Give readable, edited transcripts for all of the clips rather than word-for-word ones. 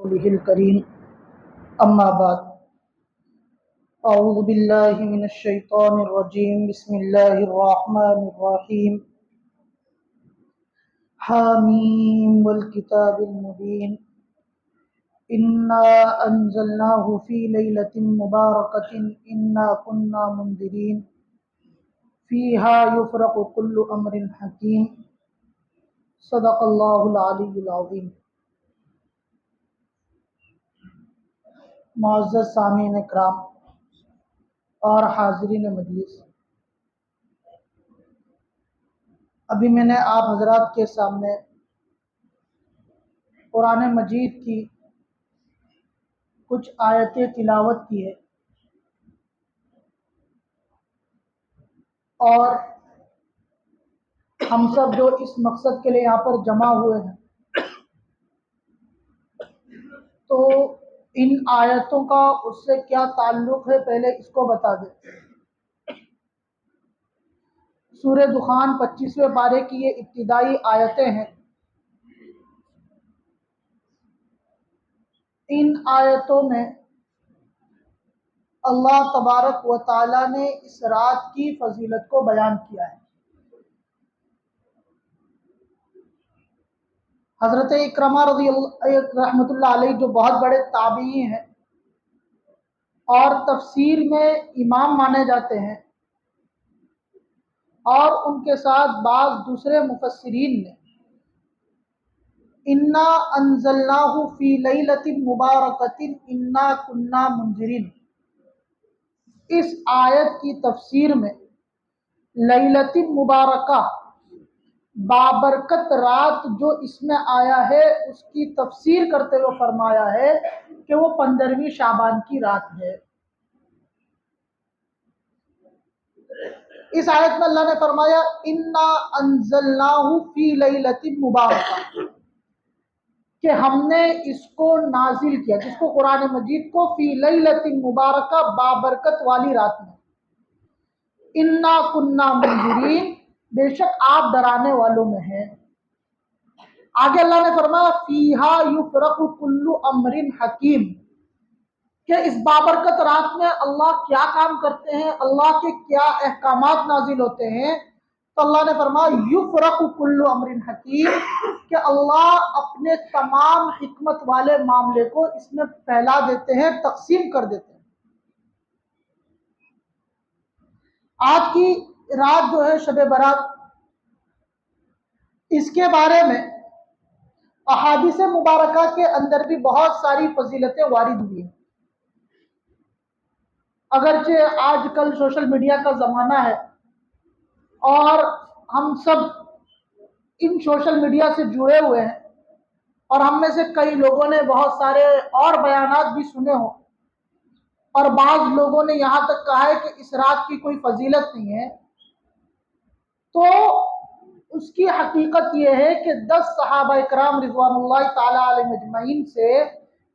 رسوله الكريم أما بعد أعوذ بالله من الشيطان الرجيم بسم الله الرحمن الرحيم حاميم والكتاب المبين إنا أنزلناه في ليلة مباركة إنا كنا منذرين فيها يفرق كل أمر حكيم صدق الله العلي العظيم۔ معزز سامعین اکرام اور حاضرین مجلس، ابھی میں نے آپ حضرات کے سامنے قرآن مجید کی کچھ آیتیں تلاوت کی ہے، اور ہم سب جو اس مقصد کے لیے یہاں پر جمع ہوئے ہیں تو ان آیتوں کا اس سے کیا تعلق ہے پہلے اس کو بتا دیں۔ سورہ دخان 25ویں پارے کی یہ ابتدائی آیتیں ہیں۔ ان آیتوں میں اللہ تبارک و تعالی نے اس رات کی فضیلت کو بیان کیا ہے۔ حضرت اکرمہ رضی اللہ رحمۃ اللہ علیہ جو بہت بڑے تابعی ہیں اور تفسیر میں امام مانے جاتے ہیں، اور ان کے ساتھ بعض دوسرے مفسرین نے انا انزلناہ فی لیلۃ مبارکۃ انا کنا منذرین، اس آیت کی تفسیر میں لیلۃ مبارکہ بابرکت رات جو اس میں آیا ہے اس کی تفسیر کرتے ہوئے فرمایا ہے کہ وہ 15ویں شعبان کی رات ہے۔ اس آیت میں اللہ نے فرمایا انا انزلناہ فی لیلۃ مبارکہ، کہ ہم نے اس کو نازل کیا، جس کو قرآن مجید کو فی لیلۃ مبارکہ بابرکت والی رات میں، انا کنا منذرین، بے شک آپ ڈرانے والوں میں ہیں۔ آگے اللہ نے فرمایا فیہا یفرق کل امر حکیم، کہ اس بابرکت رات میں اللہ کیا کام کرتے ہیں، اللہ کے کیا احکامات نازل ہوتے ہیں، تو اللہ نے فرمایا یفرق کل امر حکیم، کہ اللہ اپنے تمام حکمت والے معاملے کو اس میں پھیلا دیتے ہیں، تقسیم کر دیتے ہیں۔ آج کی رات جو ہے شب برات، اس کے بارے میں احادیث مبارکہ کے اندر بھی بہت ساری فضیلتیں وارد ہوئی ہیں۔ اگرچہ آج کل سوشل میڈیا کا زمانہ ہے اور ہم سب ان سوشل میڈیا سے جڑے ہوئے ہیں، اور ہم میں سے کئی لوگوں نے بہت سارے اور بیانات بھی سنے ہوں، اور بعض لوگوں نے یہاں تک کہا ہے کہ اس رات کی کوئی فضیلت نہیں ہے، تو اس کی حقیقت یہ ہے کہ 10 صحابہ کرام رضوان اللہ تعالی علیہم اجمعین سے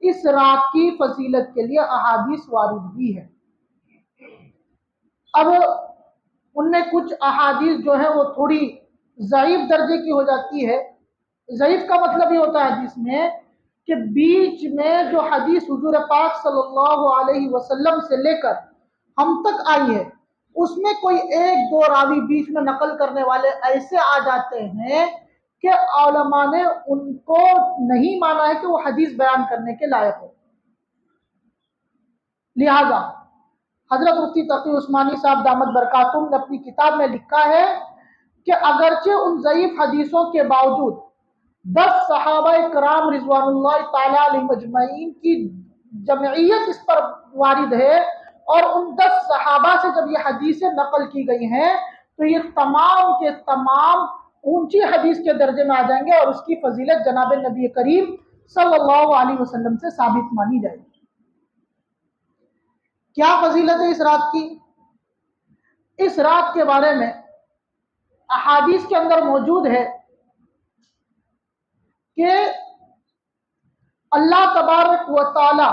اس رات کی فضیلت کے لیے احادیث وارد ہوئی ہے۔ اب ان میں کچھ احادیث جو ہیں وہ تھوڑی ضعیف درجے کی ہو جاتی ہے۔ ضعیف کا مطلب یہ ہوتا ہے حدیث میں کہ بیچ میں جو حدیث حضور پاک صلی اللہ علیہ وسلم سے لے کر ہم تک آئی ہے، اس میں کوئی ایک دو راوی بیچ میں نقل کرنے والے ایسے آ جاتے ہیں کہ علماء نے ان کو نہیں مانا ہے کہ وہ حدیث بیان کرنے کے لائق ہو۔ لہذا حضرت مفتی تقی عثمانی صاحب دامت برکاتہم نے اپنی کتاب میں لکھا ہے کہ اگرچہ ان ضعیف حدیثوں کے باوجود 10 صحابہ کرام رضوان اللہ تعالی علیہم اجمعین کی جمعیت اس پر وارد ہے، اور ان 10 صحابہ سے جب یہ حدیثیں نقل کی گئی ہیں تو یہ تمام کے تمام اونچی حدیث کے درجے میں آ جائیں گے، اور اس کی فضیلت جناب نبی کریم صلی اللہ علیہ وسلم سے ثابت مانی جائے گی۔ کیا فضیلت ہے اس رات کی؟ اس رات کے بارے میں احادیث کے اندر موجود ہے کہ اللہ تبارک و تعالی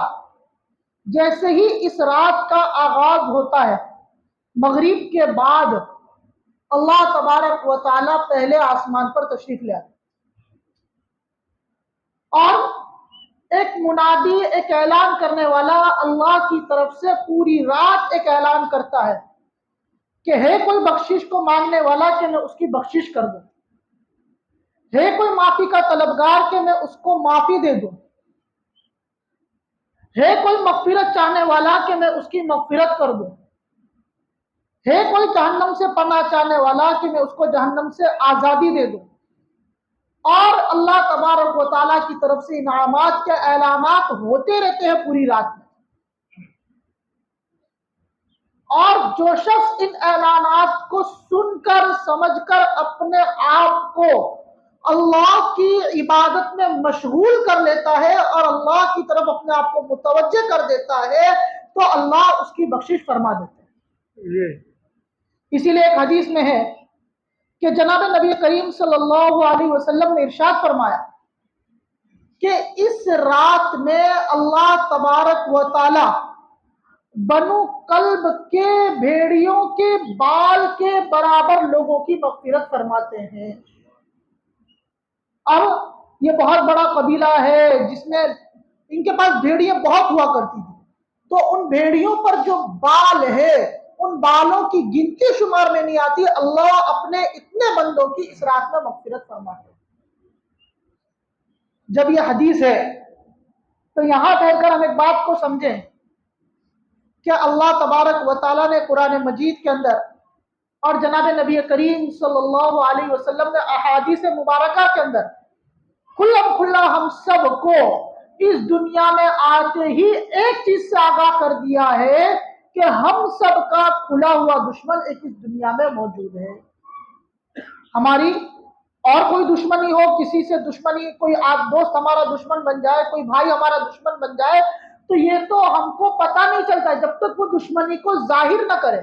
جیسے ہی اس رات کا آغاز ہوتا ہے، مغرب کے بعد اللہ تبارک و تعالی پہلے آسمان پر تشریف لے آتے، اور ایک منادی، ایک اعلان کرنے والا اللہ کی طرف سے پوری رات ایک اعلان کرتا ہے کہ ہے کوئی بخشش کو مانگنے والا کہ میں اس کی بخشش کر دوں، ہے کوئی معافی کا طلبگار کہ میں اس کو معافی دے دوں، ہے کوئی مغفرت چاہنے والا کہ میں اس کی مغفرت کر دوں، ہے کوئی جہنم سے پناہ چاہنے والا کہ میں اس کو جہنم سے آزادی دے دوں۔ اور اللہ تبارک و تعالیٰ کی طرف سے انعامات کے اعلانات ہوتے رہتے ہیں پوری رات میں، اور جو شخص ان اعلانات کو سن کر سمجھ کر اپنے آپ کو اللہ کی عبادت میں مشغول کر لیتا ہے اور اللہ کی طرف اپنے آپ کو متوجہ کر دیتا ہے تو اللہ اس کی بخشش فرما دیتے ہیں۔ اسی لیے ایک حدیث میں ہے کہ جناب نبی کریم صلی اللہ علیہ وسلم نے ارشاد فرمایا کہ اس رات میں اللہ تبارک و تعالی بنو کلب کے بھیڑیوں کے بال کے برابر لوگوں کی مغفرت فرماتے ہیں۔ اب یہ بہت بڑا قبیلہ ہے جس میں ان کے پاس بھیڑیاں بہت ہوا کرتی تھی، تو ان بھیڑیوں پر جو بال ہے ان بالوں کی گنتی شمار میں نہیں آتی، اللہ اپنے اتنے بندوں کی اس رات میں مغفرت فرماتے ہیں۔ جب یہ حدیث ہے تو یہاں بیٹھ کر ہم ایک بات کو سمجھیں کہ اللہ تبارک و تعالیٰ نے قرآن مجید کے اندر اور جناب نبی کریم صلی اللہ علیہ وسلم نے احادیث مبارکہ کے اندر کھلم کھلا ہم سب کو اس دنیا میں آتے ہی ایک چیز سے آگاہ کر دیا ہے کہ ہم سب کا کھلا ہوا دشمن ایک اس دنیا میں موجود ہے۔ ہماری اور کوئی دشمنی ہو، کسی سے دشمنی، کوئی دوست ہمارا دشمن بن جائے، کوئی بھائی ہمارا دشمن بن جائے، تو یہ تو ہم کو پتہ نہیں چلتا جب تک وہ دشمنی کو ظاہر نہ کرے،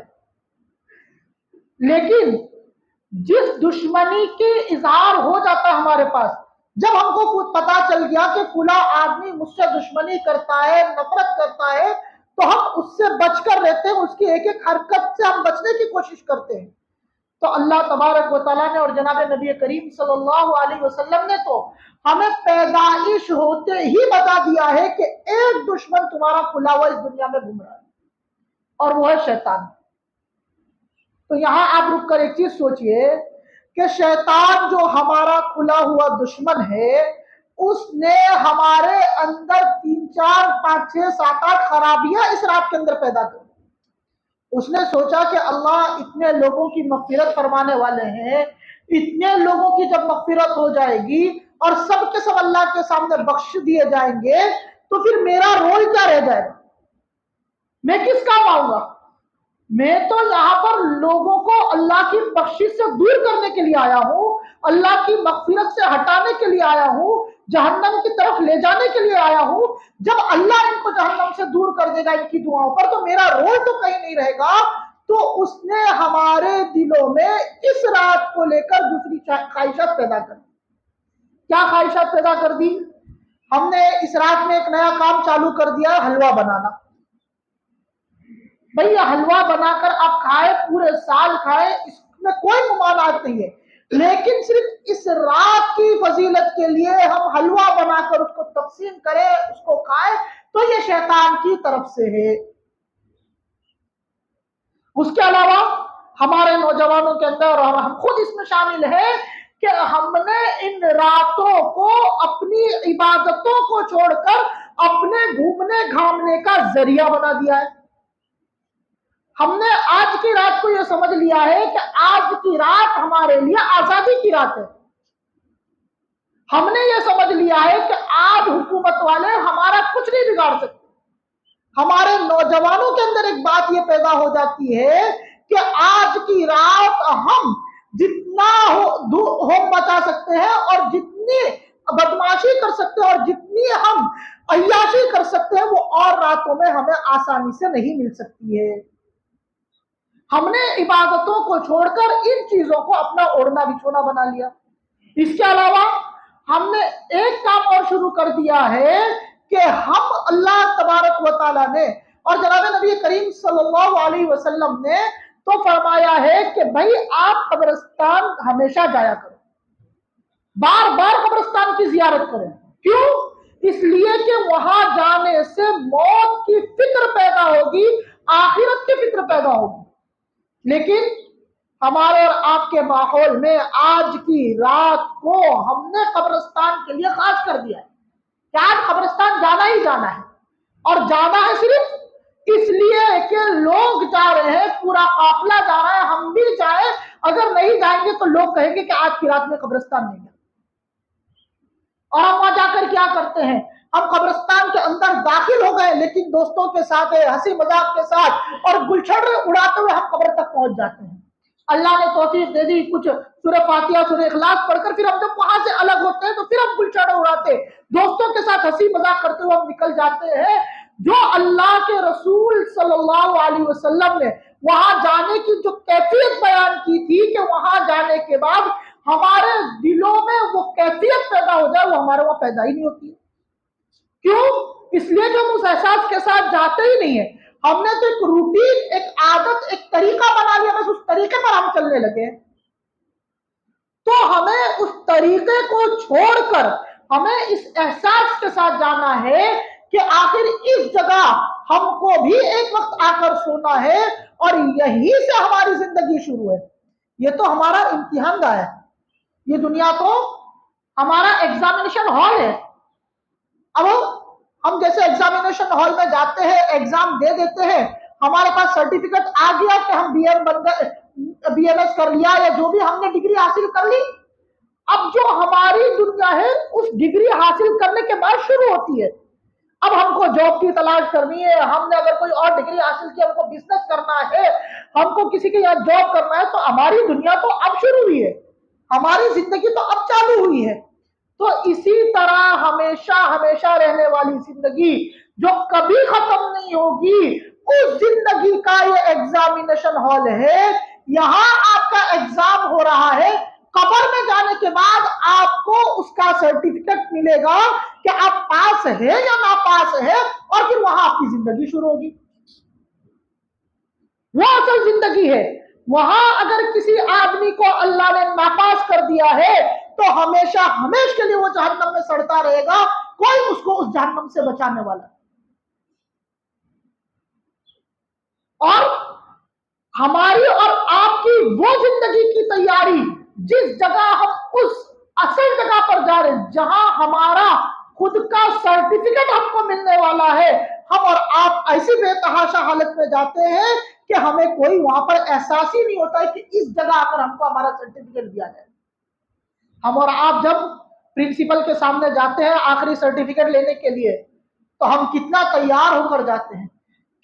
لیکن جس دشمنی کے اظہار ہو جاتا ہے ہمارے پاس، جب ہم کو پتا چل گیا کہ فلاں آدمی مجھ سے دشمنی کرتا ہے، نفرت کرتا ہے، تو ہم اس سے بچ کر رہتے ہیں، اس کی ایک ایک حرکت سے ہم بچنے کی کوشش کرتے ہیں۔ تو اللہ تبارک و تعالیٰ نے اور جناب نبی کریم صلی اللہ علیہ وسلم نے تو ہمیں پیدائش ہوتے ہی بتا دیا ہے کہ ایک دشمن تمہارا کھلا ہوا اس دنیا میں گھوم رہا ہے، اور وہ ہے شیطان۔ تو یہاں آپ رک کر ایک چیز سوچئے کہ شیطان جو ہمارا کھلا ہوا دشمن ہے، اس نے ہمارے اندر 3 4 5 6 7 8 خرابیاں اس رات کے اندر پیدا کر دی۔ اس نے سوچا کہ اللہ اتنے لوگوں کی مغفرت فرمانے والے ہیں، اتنے لوگوں کی جب مغفرت ہو جائے گی اور سب کے سب اللہ کے سامنے بخش دیے جائیں گے تو پھر میرا رول کیا رہ جائے گا؟ میں کس کام آؤں گا؟ میں تو یہاں پر لوگوں کو اللہ کی بخشش سے دور کرنے کے لیے آیا ہوں، اللہ کی مغفرت سے ہٹانے کے لیے آیا ہوں، جہنم کی طرف لے جانے کے لیے آیا ہوں۔ جب اللہ ان کو جہنم سے دور کر دے گا ان کی دعاؤں پر، تو میرا رول تو کہیں نہیں رہے گا۔ تو اس نے ہمارے دلوں میں اس رات کو لے کر دوسری خواہشات پیدا کر دی۔ کیا خواہشات پیدا کر دی؟ ہم نے اس رات میں ایک نیا کام چالو کر دیا، حلوہ بنانا۔ بھئی یہ حلوہ بنا کر آپ کھائے، پورے سال کھائے، اس میں کوئی ممانعت نہیں ہے، لیکن صرف اس رات کی فضیلت کے لیے ہم حلوہ بنا کر اس کو تقسیم کریں، اس کو کھائیں، تو یہ شیطان کی طرف سے ہے۔ اس کے علاوہ ہمارے نوجوانوں کے اندر اور ہم خود اس میں شامل ہیں کہ ہم نے ان راتوں کو اپنی عبادتوں کو چھوڑ کر اپنے گھومنے گھامنے کا ذریعہ بنا دیا ہے۔ ہم نے آج کی رات کو یہ سمجھ لیا ہے کہ آج کی رات ہمارے لیے آزادی کی رات ہے۔ ہم نے یہ سمجھ لیا ہے کہ آج حکومت والے ہمارا کچھ نہیں بگاڑ سکتے۔ ہمارے نوجوانوں کے اندر ایک بات یہ پیدا ہو جاتی ہے کہ آج کی رات ہم جتنا ہوم مچا سکتے ہیں اور جتنی بدماشی کر سکتے ہیں اور جتنی ہم عیاشی کر سکتے ہیں وہ اور راتوں میں ہمیں آسانی سے نہیں مل سکتی ہے۔ ہم نے عبادتوں کو چھوڑ کر ان چیزوں کو اپنا اوڑھنا بچھونا بنا لیا۔ اس کے علاوہ ہم نے ایک کام اور شروع کر دیا ہے کہ ہم اللہ تبارک و تعالیٰ نے اور جناب نبی کریم صلی اللہ علیہ وسلم نے تو فرمایا ہے کہ بھائی آپ قبرستان ہمیشہ جایا کرو، بار بار قبرستان کی زیارت کریں۔ کیوں؟ اس لیے کہ وہاں جانے سے موت کی فکر پیدا ہوگی، آخرت کی فکر پیدا ہوگی۔ لیکن ہمارے اور آپ کے ماحول میں آج کی رات کو ہم نے قبرستان کے لیے خاص کر دیا ہے کہ آج قبرستان جانا ہی جانا ہے، اور جانا ہے صرف اس لیے کہ لوگ جا رہے ہیں، پورا قافلہ جا رہا ہے، ہم بھی جائیں۔ اگر نہیں جائیں گے تو لوگ کہیں گے کہ آج کی رات میں قبرستان نہیں گیا۔ اور ہم وہاں جا کر کیا کرتے ہیں؟ ہم قبرستان کے اندر داخل ہو گئے، لیکن دوستوں کے ساتھ، ہنسی مذاق کے ساتھ اور گلچھڑ اڑاتے ہوئے ہم قبر تک پہنچ جاتے ہیں۔ اللہ نے توفیق دے دی، کچھ سورہ فاتحہ سورہ اخلاص پڑھ کر پھر ہم جب وہاں سے الگ ہوتے ہیں تو پھر ہم گلچھڑ اڑاتے، دوستوں کے ساتھ ہنسی مذاق کرتے ہوئے ہم نکل جاتے ہیں۔ جو اللہ کے رسول صلی اللہ علیہ وسلم نے وہاں جانے کی جو کیفیت بیان کی تھی کہ وہاں جانے کے بعد ہمارے دلوں میں وہ کیفیت پیدا ہو جائے، وہ ہمارے وہاں پیدا ہی نہیں ہوتی۔ کیوں؟ اس لیے کہ ہم اس احساس کے ساتھ جاتے ہی نہیں ہیں۔ ہم نے تو ایک روٹین، ایک عادت، ایک طریقہ بنا لیا، بس اس طریقے پر ہم چلنے لگے۔ تو ہمیں اس طریقے کو چھوڑ کر ہمیں اس احساس کے ساتھ جانا ہے کہ آخر اس جگہ ہم کو بھی ایک وقت آ کر سونا ہے، اور یہی سے ہماری زندگی شروع ہے۔ یہ تو ہمارا امتحان گاہ ہے، یہ دنیا تو ہمارا ایگزامینیشن ہال ہے۔ اب ہم جیسے ایگزامینیشن ہال میں جاتے ہیں، ایگزام دے دیتے ہیں، ہمارے پاس سرٹیفکیٹ آ گیا کہ ہم بی ایم بن گئے، بی ایم ایس کر لیا، یا جو بھی ہم نے ڈگری حاصل کر لی۔ اب جو ہماری دنیا ہے اس ڈگری حاصل کرنے کے بعد شروع ہوتی ہے۔ اب ہم کو جاب کی تلاش کرنی ہے، ہم نے اگر کوئی اور ڈگری حاصل کی، ہم کو بزنس کرنا ہے، ہم کو کسی کے یہاں جاب کرنا ہے، تو ہماری دنیا تو اب شروع ہوئی ہے، ہماری زندگی تو اب چالو ہوئی ہے۔ تو اسی طرح ہمیشہ ہمیشہ رہنے والی زندگی جو کبھی ختم نہیں ہوگی، اس زندگی کا یہ ایگزامینیشن ہال ہے۔ یہاں آپ کا ایگزام ہو رہا ہے، قبر میں جانے کے بعد آپ کو اس کا سرٹیفکیٹ ملے گا کہ آپ پاس ہے یا ناپاس ہے، اور پھر وہاں آپ کی زندگی شروع ہوگی۔ وہ اصل زندگی ہے۔ وہاں اگر کسی آدمی کو اللہ نے ناپاس کر دیا ہے تو ہمیشہ ہمیشہ کے لیے وہ جہنم میں سڑتا رہے گا، کوئی اس کو اس جہنم سے بچانے والا۔ اور ہماری اور آپ کی وہ زندگی کی تیاری جس جگہ ہم اس اصل جگہ پر جا رہے ہیں، جہاں ہمارا خود کا سرٹیفکیٹ ہم کو ملنے والا ہے، ہم اور آپ ایسی بے تحاشا حالت میں جاتے ہیں کہ ہمیں کوئی وہاں پر احساس ہی نہیں ہوتا ہے کہ اس جگہ آ کر ہم کو ہمارا سرٹیفکیٹ دیا جائے۔ ہم اور آپ جب پرنسپل کے سامنے جاتے ہیں آخری سرٹیفکیٹ لینے کے لیے، تو ہم کتنا تیار ہو کر جاتے ہیں،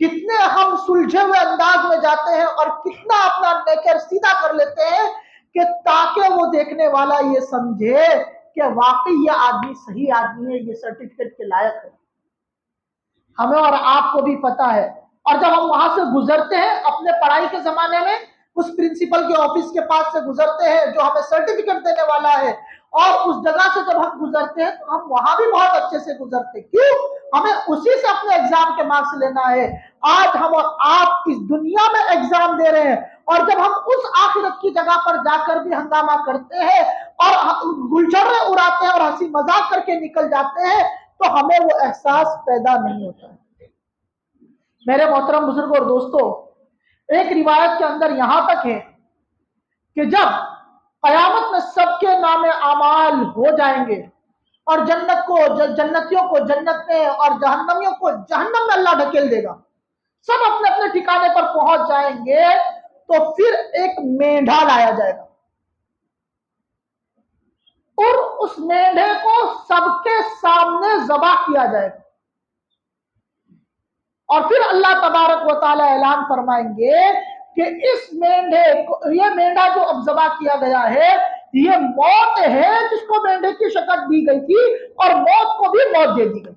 کتنے ہم سلجھے ہوئے انداز میں جاتے ہیں، اور کتنا اپنا نیچر سیدھا کر لیتے ہیں کہ تاکہ وہ دیکھنے والا یہ سمجھے کہ واقعی یہ آدمی صحیح آدمی ہے، یہ سرٹیفکیٹ کے لائق ہے۔ ہمیں اور آپ کو بھی پتا ہے، اور جب ہم وہاں سے گزرتے ہیں اپنے پڑھائی کے زمانے میں، اس پرنسپل کے آفس کے پاس سے گزرتے ہیں جو ہمیں سرٹیفکیٹ دینے والا ہے، اور اس جگہ سے جب ہم گزرتے ہیں تو ہم وہاں بھی بہت اچھے سے گزرتے ہیں۔ کیوں؟ ہمیں اسی سے اپنے ایگزام کے مارکس لینا ہے۔ آج ہم اور آپ اس دنیا میں ایگزام دے رہے ہیں، اور جب ہم اس آخرت کی جگہ پر جا کر بھی ہنگامہ کرتے ہیں اور گلچھڑیں اڑاتے ہیں اور ہنسی مذاق کر کے نکل جاتے ہیں، تو ہمیں وہ احساس پیدا نہیں ہوتا۔ میرے محترم بزرگوں اور دوستوں، ایک روایت کے اندر یہاں تک ہے کہ جب قیامت میں سب کے نام اعمال ہو جائیں گے، اور جنتیوں کو جنت میں اور جہنمیوں کو جہنم میں اللہ ڈھکیل دے گا، سب اپنے اپنے ٹھکانے پر پہنچ جائیں گے، تو پھر ایک مینڈھا لایا جائے گا، اور اس مینڈھے کو سب کے سامنے ذبح کیا جائے گا، اور پھر اللہ تبارک و تعالی اعلان فرمائیں گے کہ اس مینڈھے کو، یہ مینڈھا جو اب ذبح کیا گیا ہے، یہ موت ہے جس کو مینڈھے کی شکل دی گئی تھی، اور موت کو بھی موت دے دی گئی۔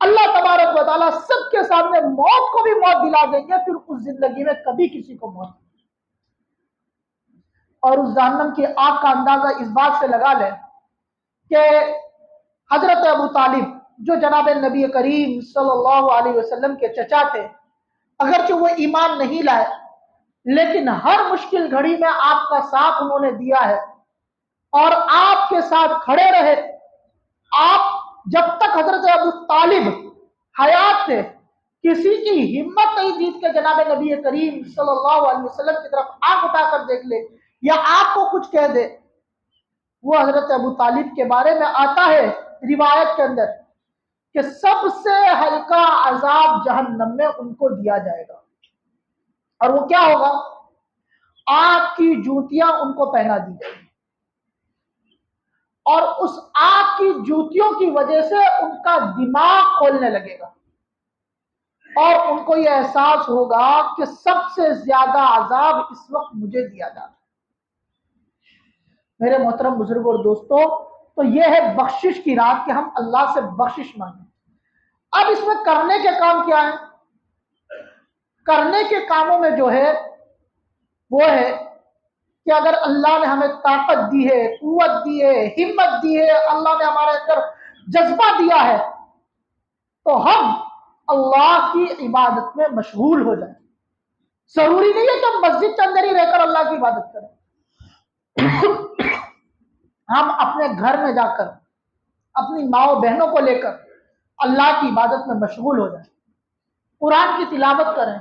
اللہ تبارک و تعالی سب کے سامنے موت کو بھی موت دلا دیں گے، پھر اس زندگی میں کبھی کسی کو موت نہیں۔ اور اس جہنم کی آگ کا اندازہ اس بات سے لگا لیں کہ حضرت ابو طالب جو جناب نبی کریم صلی اللہ علیہ وسلم کے چچا تھے، اگرچہ وہ ایمان نہیں لائے، لیکن ہر مشکل گھڑی میں آپ کا ساتھ انہوں نے دیا ہے، اور آپ کے ساتھ کھڑے رہے. آپ جب تک حضرت ابو طالب حیات تھے کسی کی ہمت نہیں جیت کے جناب نبی کریم صلی اللہ علیہ وسلم کی طرف آنکھ اٹھا کر دیکھ لے یا آپ کو کچھ کہہ دے. وہ حضرت ابو طالب کے بارے میں آتا ہے روایت کے اندر کہ سب سے ہلکا عذاب جہنم میں ان کو دیا جائے گا. اور وہ کیا ہوگا؟ آگ کی جوتیاں ان کو پہنا دی جائیں گی، اور اس آگ کی جوتیوں کی وجہ سے ان کا دماغ کھولنے لگے گا اور ان کو یہ احساس ہوگا کہ سب سے زیادہ عذاب اس وقت مجھے دیا جا رہا ہے. میرے محترم بزرگ اور دوستو، تو یہ ہے بخشش کی رات کہ ہم اللہ سے بخشش مانگیں. اب اس میں کرنے کے کام کیا ہے؟ کرنے کے کاموں میں جو ہے وہ ہے کہ اگر اللہ نے ہمیں طاقت دی ہے، قوت دی ہے، ہمت دی ہے، اللہ نے ہمارے اندر جذبہ دیا ہے، تو ہم اللہ کی عبادت میں مشغول ہو جائیں. ضروری نہیں ہے کہ ہم مسجد کے اندر ہی رہ کر اللہ کی عبادت کریں. ہم اپنے گھر میں جا کر اپنی ماؤں بہنوں کو لے کر اللہ کی عبادت میں مشغول ہو جائیں. قرآن کی تلاوت کریں،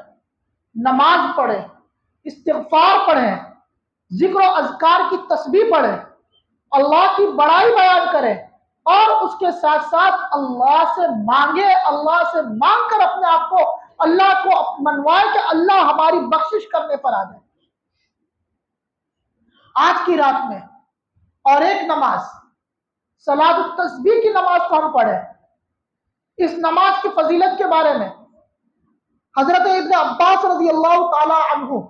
نماز پڑھیں، استغفار پڑھیں، ذکر و اذکار کی تسبیح پڑھیں، اللہ کی بڑائی بیان کریں، اور اس کے ساتھ ساتھ اللہ سے مانگے، اللہ سے مانگ کر اپنے آپ کو اللہ کو منوائے کہ اللہ ہماری بخشش کرنے پر آ جائے. آج کی رات میں اور ایک نماز صلاۃ التسبیح کی نماز کو ہم پڑھیں. اس نماز کی فضیلت کے بارے میں حضرت ابن عباس رضی اللہ تعالی عنہ،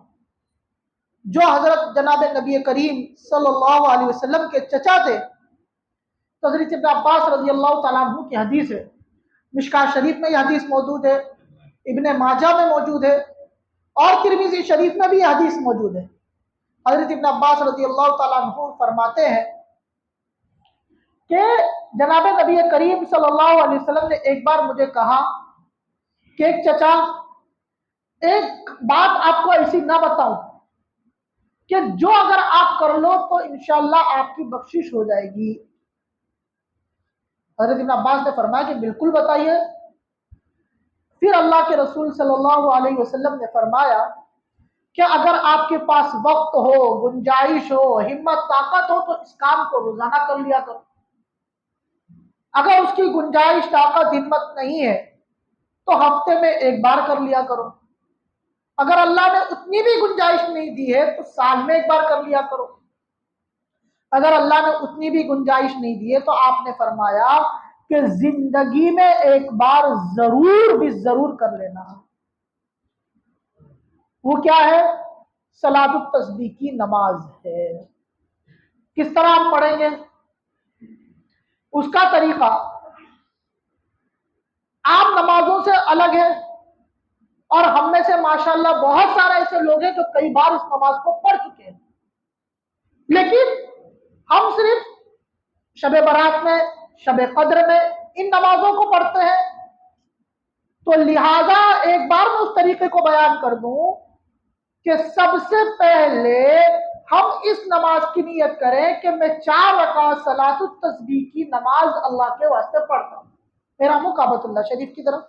جو حضرت جناب نبی کریم صلی اللہ علیہ وسلم کے چچا تھے، تو حضرت ابن عباس رضی اللہ تعالیٰ عنہ کی حدیث ہے. مشکاۃ شریف میں یہ حدیث موجود ہے، ابن ماجہ میں موجود ہے، اور ترمذی شریف میں بھی یہ حدیث موجود ہے. حضرت ابن عباس رضی اللہ تعالیٰ عنہ فرماتے ہیں کہ جناب نبی کریم صلی اللہ علیہ وسلم نے ایک بار مجھے کہا کہ ایک چچا، ایک بات آپ کو ایسی نہ بتاؤں کہ جو اگر آپ کر لو تو انشاءاللہ آپ کی بخشش ہو جائے گی. حضرت ابن عباس نے فرمایا کہ بالکل بتائیے. پھر اللہ کے رسول صلی اللہ علیہ وسلم نے فرمایا کہ اگر آپ کے پاس وقت ہو، گنجائش ہو، ہمت، طاقت ہو تو اس کام کو روزانہ کر لیا کرو. اگر اس کی گنجائش، طاقت، ہمت نہیں ہے تو ہفتے میں ایک بار کر لیا کرو. اگر اللہ نے اتنی بھی گنجائش نہیں دی ہے تو سال میں ایک بار کر لیا کرو. اگر اللہ نے اتنی بھی گنجائش نہیں دی ہے تو آپ نے فرمایا کہ زندگی میں ایک بار ضرور بھی ضرور کر لینا. وہ کیا ہے؟ صلاۃ التسبیح کی نماز ہے. کس طرح ہم پڑھیں گے؟ اس کا طریقہ عام نمازوں سے الگ ہے، اور ہم میں سے ماشاءاللہ بہت سارے ایسے لوگ ہیں جو کئی بار اس نماز کو پڑھ چکے ہیں، لیکن ہم صرف شب برات میں، شب قدر میں ان نمازوں کو پڑھتے ہیں. تو لہذا ایک بار میں اس طریقے کو بیان کر دوں کہ سب سے پہلے ہم اس نماز کی نیت کریں کہ میں 4 رکعت صلاۃ التسبیح کی نماز اللہ کے واسطے پڑھتا ہوں. میرا منہ کعبۃ اللہ شریف کی طرف.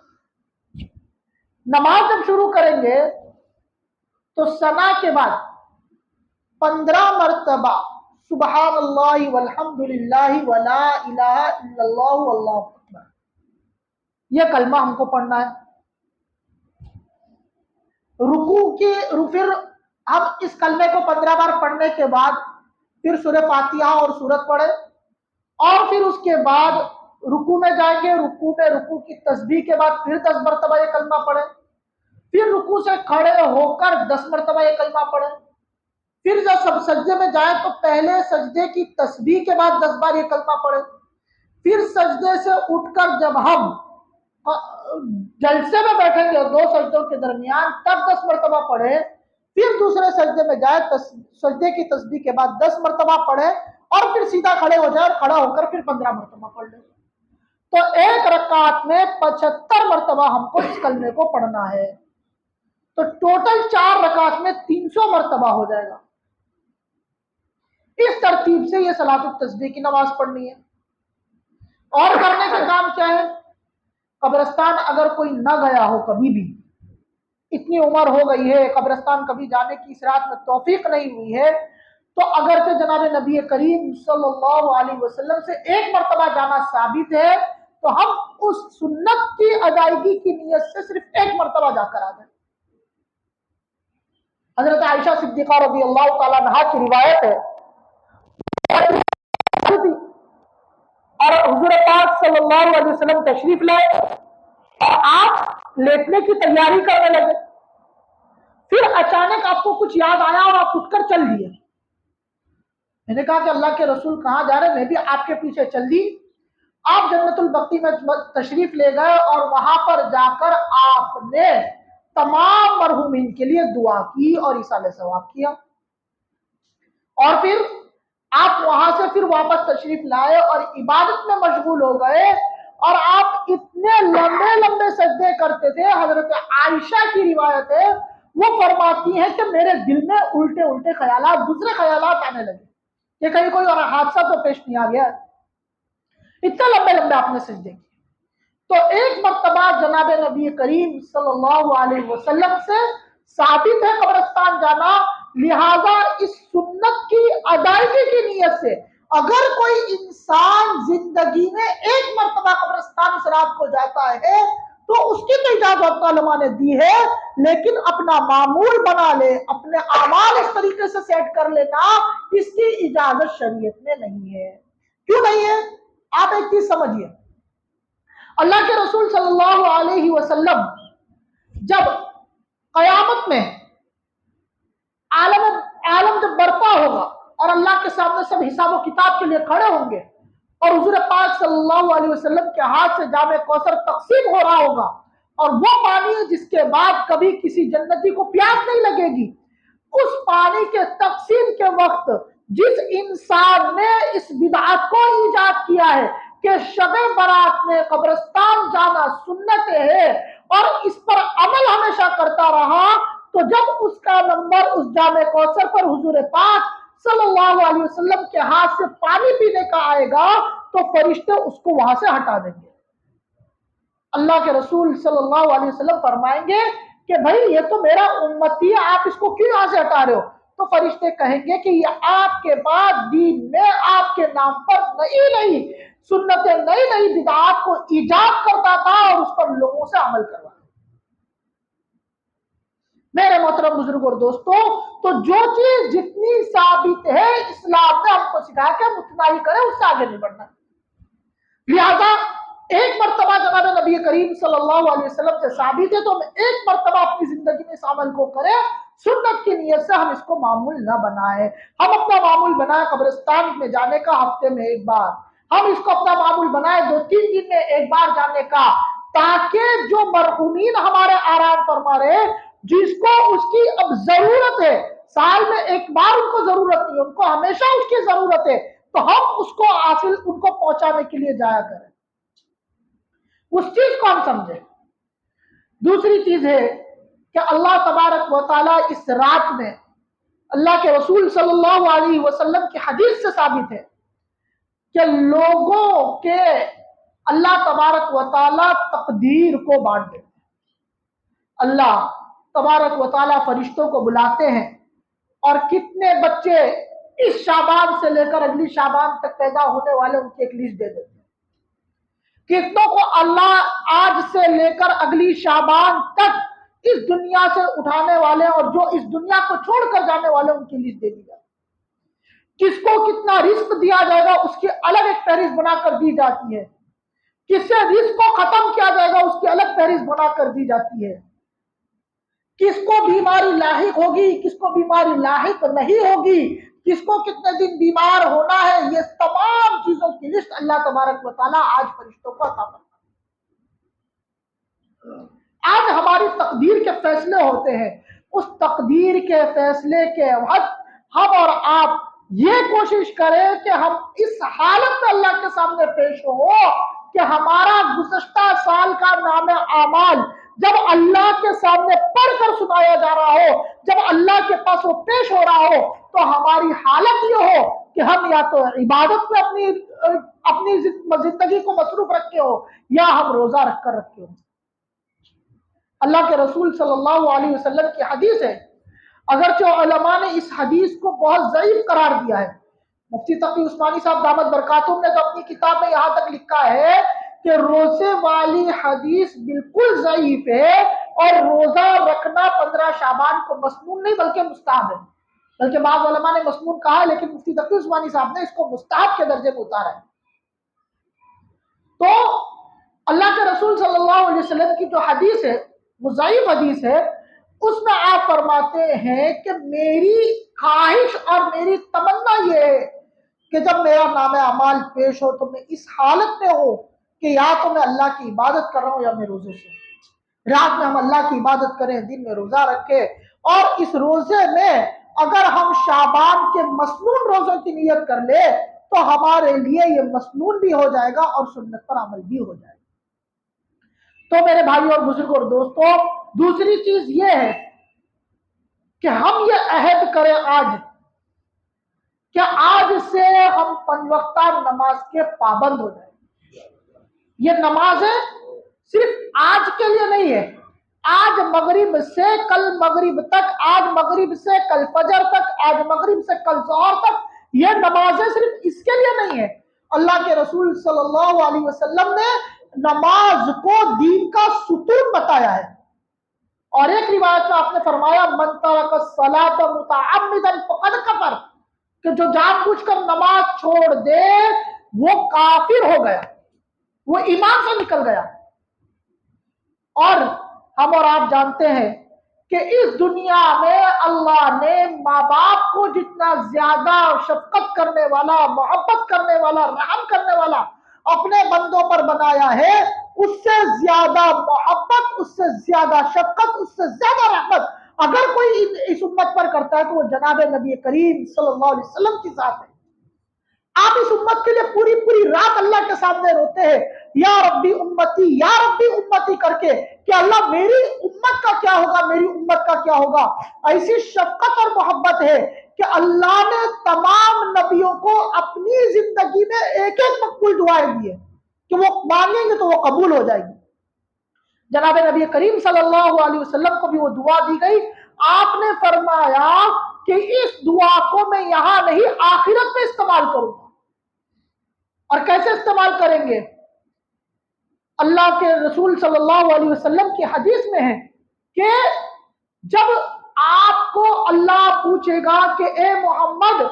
نماز جب شروع کریں گے تو ثنا کے بعد 15 مرتبہ سبحان اللہ والحمد للہ ولا الہ الا اللہ واللہ اکبر، یہ کلمہ ہم کو پڑھنا ہے. رکوع کی پھر ہم اس کلمے کو 15 بار پڑھنے کے بعد پھر سورہ فاتحہ اور سورت پڑھیں، اور پھر اس کے بعد رکوع میں جائیں گے. رکوع کی تسبیح کے بعد پھر 10 مرتبہ یہ کلمہ پڑھیں. پھر رکوع سے کھڑے ہو کر 10 مرتبہ یہ کلمہ پڑھیں. پھر جب سب سجدے میں جائیں تو پہلے سجدے کی تسبیح کے بعد 10 بار یہ کلمہ پڑھیں. پھر سجدے سے اٹھ کر جب ہم جلسے میں بیٹھیں گے 2 سجدوں کے درمیان تب 10 مرتبہ پڑھیں. پھر دوسرے سجدے میں جائیں، سجدے کی تسبیح کے بعد 10 مرتبہ پڑھیں، اور پھر سیدھا کھڑے ہو جائیں اور کھڑا ہو کر پھر 15 مرتبہ پڑھ لیں. تو ایک رکعت میں 75 مرتبہ ہم کو اس کلمے کو پڑھنا ہے. تو ٹوٹل 4 رکعت میں 300 مرتبہ ہو جائے گا. اس ترتیب سے یہ صلاۃ التسبیح کی نماز پڑھنی ہے۔ اور کرنے کا کام کیا ہے؟ قبرستان اگر کوئی نہ گیا ہو کبھی بھی، اتنی عمر ہو گئی ہے قبرستان کبھی جانے کی اس رات میں توفیق نہیں ہوئی ہے، تو اگر کہ جناب نبی کریم صلی اللہ علیہ وسلم سے ایک مرتبہ جانا ثابت ہے تو ہم اس سنت کی ادائیگی کی نیت سے صرف ایک مرتبہ جا کر آ جائیں۔ حضرت عائشہ صدیقہ رضی اللہ تعالیٰ عنہا کی روایت ہے، اور حضور پاک صلی اللہ علیہ وسلم تشریف لائے اور آپ لیٹنے کی تیاری کرنے لگے، پھر اچانک آپ کو کچھ یاد آیا اور آپ اٹھ کر چل دیے۔ میں نے کہا کہ اللہ کے رسول کہاں جا رہے؟ میں بھی آپ کے پیچھے چل دی۔ آپ جنت البقیع میں تشریف لے گئے اور وہاں پر جا کر آپ نے تمام مرحومین کے لیے دعا کی اور ایصال ثواب کیا، اور پھر آپ وہاں سے پھر واپس تشریف لائے اور عبادت میں مشغول ہو گئے، اور آپ اتنے لمبے لمبے سجدے کرتے تھے۔ حضرت عائشہ کی روایت ہے، وہ فرماتی ہیں کہ میرے دل میں الٹے الٹے خیالات، دوسرے خیالات آنے لگے کہ کہیں کوئی اور حادثہ تو پیش نہیں آ گیا۔ اتنے لمبے لمبے آپ نے سجدے کیے۔ تو ایک مرتبہ جناب نبی کریم صلی اللہ علیہ وسلم سے ثابت ہے قبرستان جانا، لہذا اس سنت کی ادائیگی کی نیت سے اگر کوئی انسان زندگی میں ایک مرتبہ قبرستان اس رات کو جاتا ہے تو اس کی تو اجازت علماء نے دی ہے، لیکن اپنا معمول بنا لے، اپنے اعمال اس طریقے سے سیٹ کر لینا، اس کی اجازت شریعت میں نہیں ہے۔ کیوں نہیں ہے؟ آپ ایک چیز سمجھیے، اللہ کے رسول صلی اللہ علیہ وسلم جب قیامت میں عالم جب برپا ہوگا اور اللہ کے سامنے سب حساب و کتاب کے لیے کھڑے ہوں گے، اور حضور پاک صلی اللہ علیہ وسلم کے ہاتھ سے جام کوثر تقسیم ہو رہا ہوگا، اور وہ پانی ہے جس کے بعد کبھی کسی جنتی کو پیاس نہیں لگے گی، اس پانی کے تقسیم کے وقت جس انسان نے اس بدعت کو ایجاد کیا ہے کہ شب برات میں قبرستان جانا سنت ہے اور اس پر عمل ہمیشہ کرتا رہا، تو جب اس کا نمبر اس جام کوثر پر حضور پاک صلی اللہ علیہ وسلم کے ہاتھ سے پانی پینے کا آئے گا تو فرشتے اس کو وہاں سے ہٹا دیں گے۔ اللہ کے رسول صلی اللہ علیہ وسلم فرمائیں گے کہ بھائی یہ تو میرا امتی ہے، آپ اس کو کیوں یہاں سے ہٹا رہے ہو؟ تو فرشتے کہیں گے کہ یہ آپ کے بعد دین میں آپ کے نام پر نئی سنتیں نئی بدعات کو ایجاد کرتا تھا اور اس پر لوگوں سے عمل کرواتا۔ میرے محترم بزرگ اور دوستوں، تو جو چیز جتنی ثابت ہے اسلام نے ہم کو سکھایا کہ ہم اتنا ہی کریں، اس سے آگے نہیں بڑھنا۔ لہذا ایک مرتبہ جناب نبی کریم صلی اللہ علیہ وسلم سے ثابت ہے تو ہم ایک مرتبہ اپنی زندگی میں اس عمل کو کریں، سنت کی نیت سے ہم اس کو معمول نہ بنائیں۔ ہم اپنا معمول بنائیں قبرستان میں جانے کا ہفتے میں ایک بار، ہم اس کو اپنا معمول بنائیں 2-3 دن میں ایک بار جانے کا، تاکہ جو مرحومین ہمارے آرام فرما رہے، جس کو اس کی اب ضرورت ہے، سال میں ایک بار ان کو ضرورت نہیں، ان کو ہمیشہ اس کی ضرورت ہے، تو ہم اس کو حاصل ان کو پہنچانے کے لیے جایا کریں، اس چیز کو ہم سمجھیں۔ دوسری چیز ہے کہ اللہ تبارک و تعالیٰ اس رات میں، اللہ کے رسول صلی اللہ علیہ وسلم کی حدیث سے ثابت ہے کہ لوگوں کے اللہ تبارک و تعالیٰ تقدیر کو بانٹ دیتے ہیں۔ اللہ تبارک و تعالیٰ فرشتوں کو بلاتے ہیں اور کتنے بچے اس شعبان سے لے کر اگلی شعبان تک پیدا ہونے والے ان کی ایک لسٹ دے دیتے ہیں، کتنوں کو اللہ آج سے لے کر اگلی شعبان تک اس دنیا سے اٹھانے والے اور جو اس دنیا کو چھوڑ کر جانے والے ان کی لسٹ دے دی جاتی ہے، کس کو کتنا رزق دیا جائے گا اس کی الگ ایک فہرست بنا کر دی جاتی ہے، کس سے رزق کو ختم کیا جائے گا اس کی الگ فہرست بنا کر دی جاتی ہے، کس کو بیماری لاحق ہوگی کس کو بیماری لاحق نہیں ہوگی، کس کو کتنے دن بیمار ہونا ہے، یہ تمام چیزوں کی لسٹ اللہ تبارک و تعالیٰ آج فرشتوں کو عطا کرتا ہے۔ آج ہماری تقدیر کے فیصلے ہوتے ہیں، اس تقدیر کے فیصلے کے وقت ہم اور آپ یہ کوشش کریں کہ ہم اس حالت میں اللہ کے سامنے پیش ہو کہ ہمارا گزشتہ سال کا نام اعمال جب اللہ کے سامنے پڑھ کر سنایا جا رہا ہو، جب اللہ کے پاس وہ پیش ہو رہا ہو، تو ہماری حالت یہ ہو کہ ہم یا تو عبادت میں اپنی زندگی کو مصروف رکھے ہو یا ہم روزہ رکھ کر رکھے ہو۔ اللہ کے رسول صلی اللہ علیہ وسلم کی حدیث ہے، اگرچہ علماء نے اس حدیث کو بہت ضعیف قرار دیا ہے، مفتی تقی عثمانی صاحب دامت برکاتہم نے تو اپنی کتاب میں یہاں تک لکھا ہے کہ روزے والی حدیث بالکل ضعیف ہے، اور روزہ رکھنا 15 شعبان کو مسنون نہیں بلکہ مستحب ہے، بلکہ بعض علماء نے مسنون کہا ہے لیکن مفتی تقی عثمانی صاحب نے اس کو مستحب کے درجے میں اتارا ہے۔ تو اللہ کے رسول صلی اللہ علیہ وسلم کی جو حدیث ہے وہ ضعیف حدیث ہے، اس میں آپ فرماتے ہیں کہ میری خواہش اور میری تمنا یہ ہے کہ جب میرا نام اعمال پیش ہو تو میں اس حالت میں ہو کہ یا تو میں اللہ کی عبادت کر رہا ہوں یا میں روزے سے ہوں۔ رات میں ہم اللہ کی عبادت کریں، دن میں روزہ رکھیں، اور اس روزے میں اگر ہم شعبان کے مسنون روزوں کی نیت کر لیں تو ہمارے لیے یہ مسنون بھی ہو جائے گا اور سنت پر عمل بھی ہو جائے گا۔ تو میرے بھائی اور بزرگوں اور دوستوں، دوسری چیز یہ ہے کہ ہم یہ عہد کریں آج کہ آج سے ہم 5 وقتہ نماز کے پابند ہو جائیں۔ یہ نمازیں صرف آج کے لیے نہیں ہے، آج مغرب سے کل مغرب تک، آج مغرب سے کل فجر تک، آج مغرب سے کل ظہر تک، یہ نمازیں صرف اس کے لیے نہیں ہے۔ اللہ کے رسول صلی اللہ علیہ وسلم نے نماز کو دین کا ستون بتایا ہے، اور ایک روایت میں آپ نے فرمایا من ترک الصلاۃ متعمدا فقد کفر، کہ جو جان بوجھ کر نماز چھوڑ دے وہ کافر ہو گیا، وہ ایمان سے نکل گیا۔ اور ہم اور آپ جانتے ہیں کہ اس دنیا میں اللہ نے ماں باپ کو جتنا زیادہ شفقت کرنے والا، محبت کرنے والا، رحم کرنے والا اپنے بندوں پر بنایا ہے، اس سے زیادہ محبت، اس سے زیادہ شفقت، اس سے زیادہ رحمت اگر کوئی اس امت پر کرتا ہے تو وہ جناب نبی کریم صلی اللہ علیہ وسلم کی ذات ہے۔ آپ اس امت کے لیے پوری رات اللہ کے سامنے روتے ہیں، یا ربی امتی یا ربی امتی کر کے، کہ اللہ میری امت کا کیا ہوگا، میری امت کا کیا ہوگا۔ ایسی شفقت اور محبت ہے کہ اللہ نے تمام نبیوں کو اپنی زندگی میں ایک مقبول دعائیں دی ہے کہ وہ مانگیں گے تو وہ قبول ہو جائے گی۔ جناب نبی کریم صلی اللہ علیہ وسلم کو بھی وہ دعا دی گئی، آپ نے فرمایا کہ اس دعا کو میں یہاں نہیں آخرت میں استعمال کروں گا۔ اور کیسے استعمال کریں گے؟ اللہ کے رسول صلی اللہ علیہ وسلم کی حدیث میں ہے کہ جب آپ کو اللہ پوچھے گا کہ اے محمد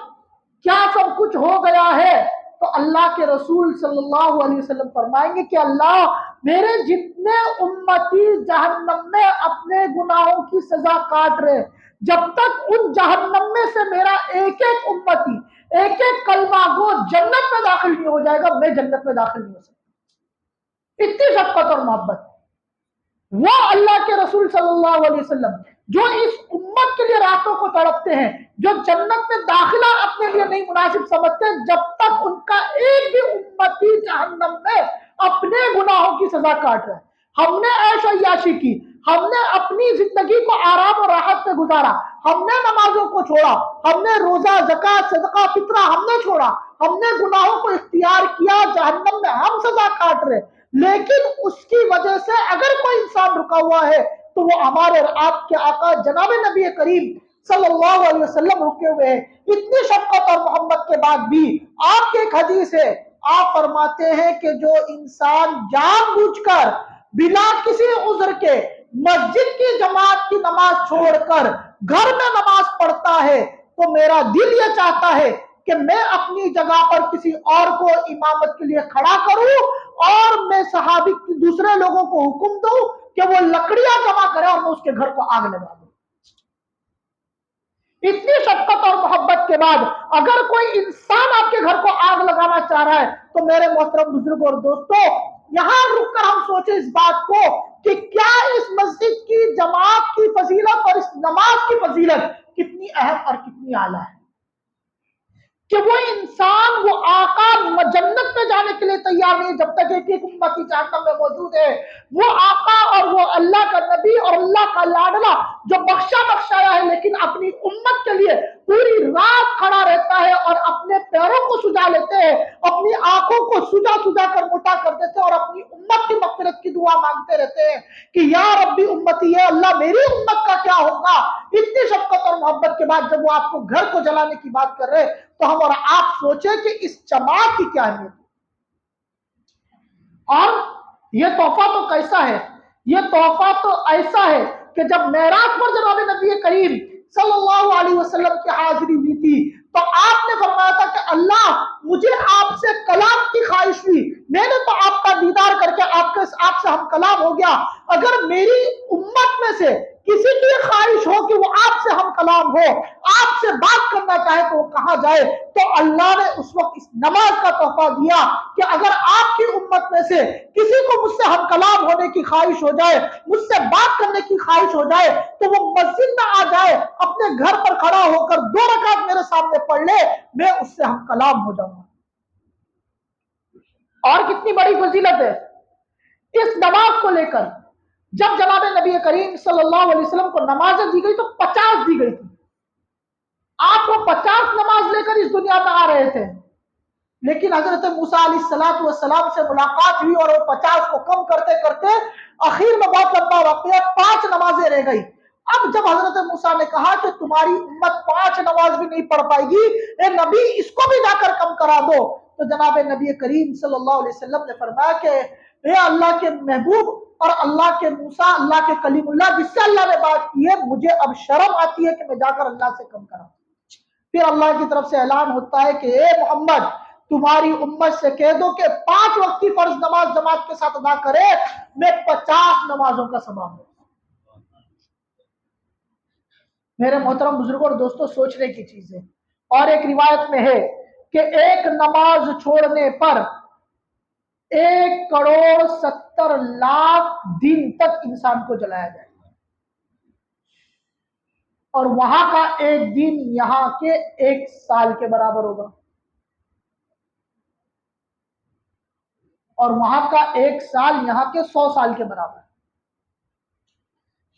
کیا سب کچھ ہو گیا ہے، تو اللہ کے رسول صلی اللہ علیہ وسلم فرمائیں گے کہ اللہ میرے جتنے امتی جہنم میں اپنے گناہوں کی سزا کاٹ رہے، جب تک ان جہنم میں سے میرا ایک امتی، ایک کلمہ گو جنت میں داخل نہیں ہو جائے گا، میں جنت میں داخل نہیں ہو سکتا۔ اتنی شفقت اور محبت وہ اللہ کے رسول صلی اللہ علیہ وسلم جو اس امت کے لیے راتوں کو تڑپتے ہیں، جو جنت میں داخلہ اپنے لیے نہیں مناسب سمجھتے جب تک ان کا ایک بھی امتی جہنم میں اپنے گناہوں کی سزا کاٹ رہا ہے۔ ہم نے عیش و عیاشی کی، ہم نے اپنی زندگی کو آرام اور راحت میں گزارا، ہم نے نمازوں کو چھوڑا، ہم نے روزہ، زکوٰۃ، صدقہ، فطرہ ہم نے چھوڑا، ہم نے گناہوں کو اختیار کیا، جہنم میں ہم سزا کاٹ رہے، لیکن اس کی وجہ سے اگر کوئی انسان رکا ہوا ہے تو وہ ہمارے اور آپ کے آقا جناب نبی کریم صلی اللہ علیہ وسلم رکے ہوئے ہیں۔ اتنی شفقت اور محبت کے بعد بھی آپ کی ایک حدیث ہے، آپ فرماتے ہیں کہ جو انسان جان بوجھ کر بلا کسی عذر کے مسجد کی جماعت کی نماز چھوڑ کر گھر میں نماز پڑھتا ہے تو میرا دل یہ چاہتا ہے کہ میں اپنی جگہ پر کسی اور کو امامت کے لیے کھڑا کروں اور میں صحابی دوسرے لوگوں کو حکم دوں کہ وہ لکڑیاں جمع کرے اور میں اس کے گھر کو آگ لگا دوں۔ اتنی شفقت اور محبت کے بعد اگر کوئی انسان آپ کے گھر کو آگ لگانا چاہ رہا ہے تو میرے محترم بزرگوں اور دوستوں، یہاں رک کر ہم سوچیں اس بات کو کہ کیا اس مسجد کی جماعت کی فضیلت اور اس نماز کی فضیلت کتنی اہم اور کتنی اعلیٰ ہے۔ کہ وہ انسان وہ آقا جنت میں جانے کے لیے تیار نہیں جب تک ایک ایک امتی جہنم میں موجود ہے. وہ آقا اور وہ اللہ کا نبی اور اللہ کا لاڈلا جو بخشایا ہے لیکن اپنی امت کے لیے پوری رات کھڑا رہتا ہے اور اپنے پیروں کو سجا لیتے ہیں, اپنی آنکھوں کو سجا کر موٹا کر دیتے ہیں اور اپنی امت کی مغفرت کی دعا مانگتے رہتے ہیں کہ یا ربی امتی ہے, اللہ میری امت کا کیا ہوگا. اتنی شفقت اور محبت کے بعد جب وہ آپ کو گھر کو جلانے کی بات کر رہے تو ہم اور آپ سوچیں کہ اس جماعت کی کیا اہمیت. اور یہ تحفہ تو کیسا ہے, یہ تحفہ تو ایسا ہے کہ جب معراج پر جناب نبی کریم صلی اللہ علیہ وسلم کی حاضری ہوئی تھی تو آپ نے فرمایا تھا کہ اللہ مجھے آپ سے کلام کی خواہش ہوئی, میں نے تو آپ کا دیدار کر کے آپ سے ہم کلام ہو گیا, اگر میری امت میں سے کسی کی خواہش ہو کہ وہ آپ سے ہم کلام ہو, آپ سے بات کرنا چاہے تو وہ کہاں جائے. تو اللہ نے اس وقت اس نماز کا تحفہ دیا کہ اگر آپ کی امت میں سے کسی کو مجھ سے ہم کلام ہونے کی خواہش ہو جائے, مجھ سے بات کرنے کی خواہش ہو جائے تو وہ مسجد میں آ جائے, اپنے گھر پر کھڑا ہو کر 2 رکعت میرے سامنے پڑھ لے, میں اس سے ہم کلام ہو جاؤں گا. اور کتنی بڑی فضیلت ہے اس نماز کو لے کر. جب جناب نبی کریم صلی اللہ علیہ وسلم کو نمازیں دی گئی تو 50 دی گئی تھی. آپ وہ 50 نماز لے کر اس دنیا میں آ رہے تھے, لیکن حضرت موسیٰ علیہ السلام سے ملاقات ہوئی اور وہ 50 کو کم کرتے کرتے اخیر میں بہت لمبا واقعہ 5 نمازیں رہ گئی. اب جب حضرت موسیٰ نے کہا کہ تمہاری امت 5 نماز بھی نہیں پڑھ پائے گی, اے نبی اس کو بھی جا کر کم کرا دو, تو جناب نبی کریم صلی اللہ علیہ وسلم نے فرمایا کہ اے اللہ کے محبوب اور اللہ کے موسیٰ, اللہ کے کلیم اللہ جس سے اللہ نے بات کی ہے, مجھے اب شرم آتی ہے کہ میں جا کر اللہ سے کم کراؤں. پھر اللہ کی طرف سے اعلان ہوتا ہے کہ اے محمد تمہاری امت سے کہہ دو کہ 5 وقت کی فرض نماز جماعت کے ساتھ ادا کرے, میں 50 نمازوں کا ثواب دوں. میرے محترم بزرگوں اور دوستوں, سوچنے کی چیز ہے. اور ایک روایت میں ہے کہ ایک نماز چھوڑنے پر 1,70,00,000 دن تک انسان کو جلایا جائے, اور وہاں کا ایک دن یہاں کے 1 سال کے برابر ہوگا, اور وہاں کا 1 سال یہاں کے 100 سال کے برابر.